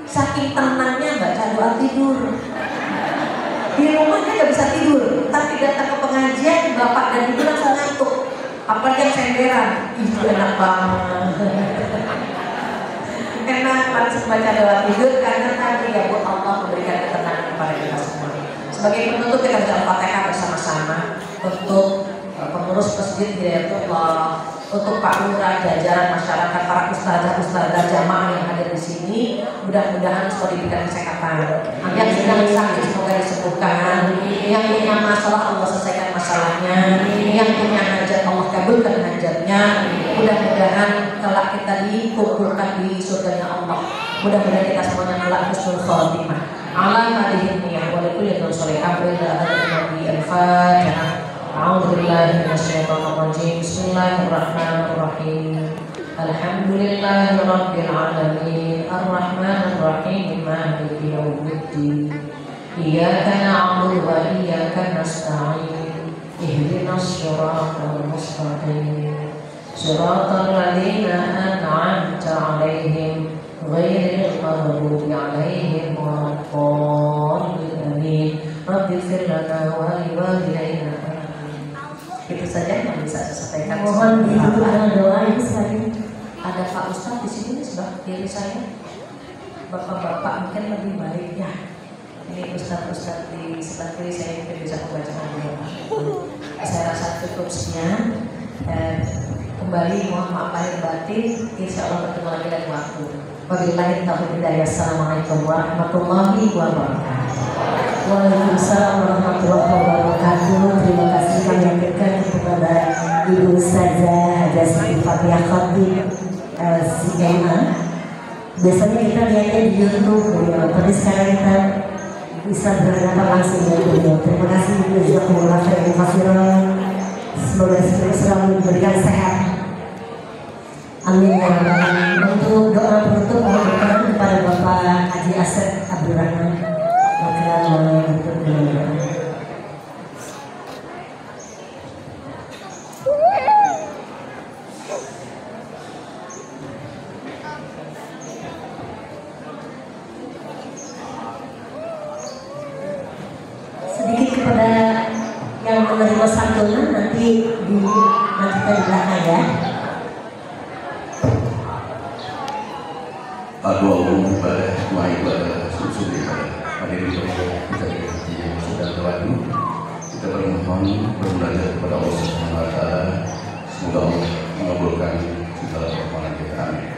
Saking tenangnya baca doa tidur. Di rumahnya nggak bisa tidur, tapi datang ke pengajian bapak dan ibu langsung ngantuk. Apalagi yang senderan, itu enak banget. Enak langsung baca doa tidur karena tadi ya Bu Allah memberikan ketenangan kepada kita semua. Sebagai penutup kita baca Al-Fatihah bersama-sama untuk pengurus masjid Hidayatullah, untuk Pak Lurah, jajaran masyarakat, para ustazah jamaah yang ada di sini. Mudah-mudahan semua diberikan kesehatan. Yang sedang sakit semoga disembuhkan. Yang punya masalah Allah selesaikan masalahnya. Yang punya hajat Allah kabulkan hajatnya. Mudah-mudahan kelak kita dikumpulkan di surganya Allah. Mudah-mudahan kita semuanya kelak husnul khotimah. Ala hadihin niyah wa likulli sholihan wa ila nabi al-Fatihah. A'udzubillahi minasyaitonirrajim. Bismillahirrahmanirrahim. Alhamdulillahirabbil alamin. Arrahmanirrahim. Maliki yaumiddin. Iyyaka na'budu wa iyyaka nasta'in. Ihdinas shiratal mustaqim. Shiratal ladzina an'amta 'alaihim ghairil maghdubi 'alaihim waladdallin. Amin. Rabbighfir lana wa liwalidayna. Itu saja yang bisa saya sampaikan. Mohon ditutup dengan doa ini sekali. Ada Pak Ustadz di sini sebelah kiri saya. Bapak-bapak mungkin lebih baik ya. Ini Ustadz di sebelah kiri saya mungkin bisa membacakan doa. Saya rasa cukup sekian. Dan kembali mohon maaf lahir batin. Insya Allah bertemu lagi lain waktu. Wabillahi taufiq hidayah. Assalamualaikum warahmatullahi wabarakatuh. Waalaikumsalam warahmatullahi wabarakatuh. Terima kasih kami aturkan kepada Ibu Ustazah Hajah Siti Fathiyah Khatib Sigana. Biasanya kita lihatnya di YouTube beliau, tapi sekarang kita bisa berhadapan langsung dengan beliau. Terima kasih Ibu Jazakumullah khairan katsiran. Semoga selalu diberikan sehat. Amin. Untuk doa penutup kami berikan kepada Bapak Haji Asep Abdurrahman. Sedikit kepada yang menerima santunan nanti nantikan di belakang ya. Doa kepada doa ibadah susu hadirin kita yang sudah terlalu kita bermohon bermunajat kepada Allah Subhanahu wa taala, semoga Allah mengabulkan segala permohonan kita. Amin.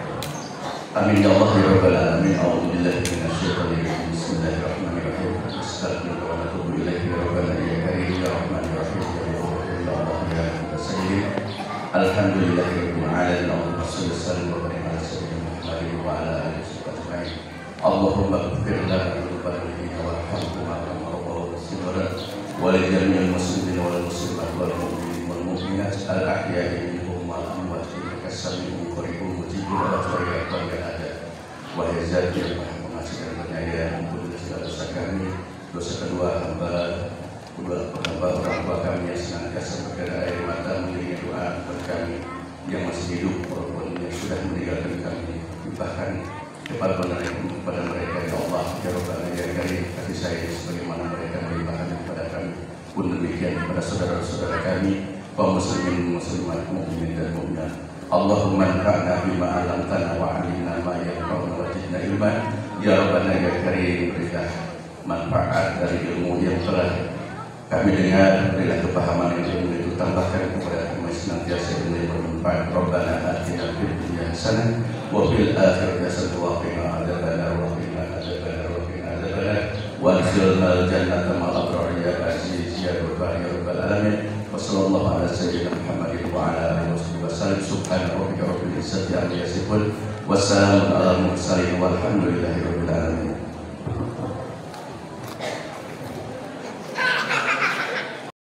Amin ya Allah ya rabbal alamin. A'udzubillahi minasyaitonir rajim. Bismillahirrahmanirrahim. Astaghfiruka wa atubu ilaihi ya rabbana ya karim ya rahmanir rahim ya Allah ya sayyid. Alhamdulillahirabbil alamin. Allahumma shalli wa sallim wa barik ala sayyidina Muhammadin wa ala alihi ajma'in. Allahumma ighfir lana dzunubana warhamna wa rabbahu wa segala keluarga yang ada. Wahai Zat yang Maha Pengasih dan Penyayang, ampunilah segala dosa kami, dosa kedua hamba orang tua kami yang senantiasa berkata air mata mengiringi doa kepada kami yang masih hidup walaupun yang sudah meninggalkan kami. Limpahkan kepada mereka ya Allah, ya Rabbal Alamin, kasih sayang sebagaimana mereka melimpahkan kepada kami. Pun demikian kepada saudara-saudara kami kaum muslimin muslimat mukminin dan mukminat. Allahumma anfa'na bima 'allamtana wa 'allimna ma yanfa'una wa zidna ilman. Ya Rabbana ya Karim, berilah manfaat dari ilmu yang telah kami dengar, berilah kepahaman ilmu itu, tambahkan kepada kami senantiasa ilmu yang bermanfaat. Rabbana atina fid dunya hasanah wa fil akhirati hasanah wa qina adzabannar wa qina adzabannar wa qina adzabannar wa adkhilnal jannata ma'al abrar ya aziz ya rabbal alamin. Wassallallahu ala sayyidina Muhammadin wa ala alihi wasallam. Subhana rabbika rabbil izzati amma yasifun. Wassalamun ala mursalin walhamdulillahi rabbil alamin.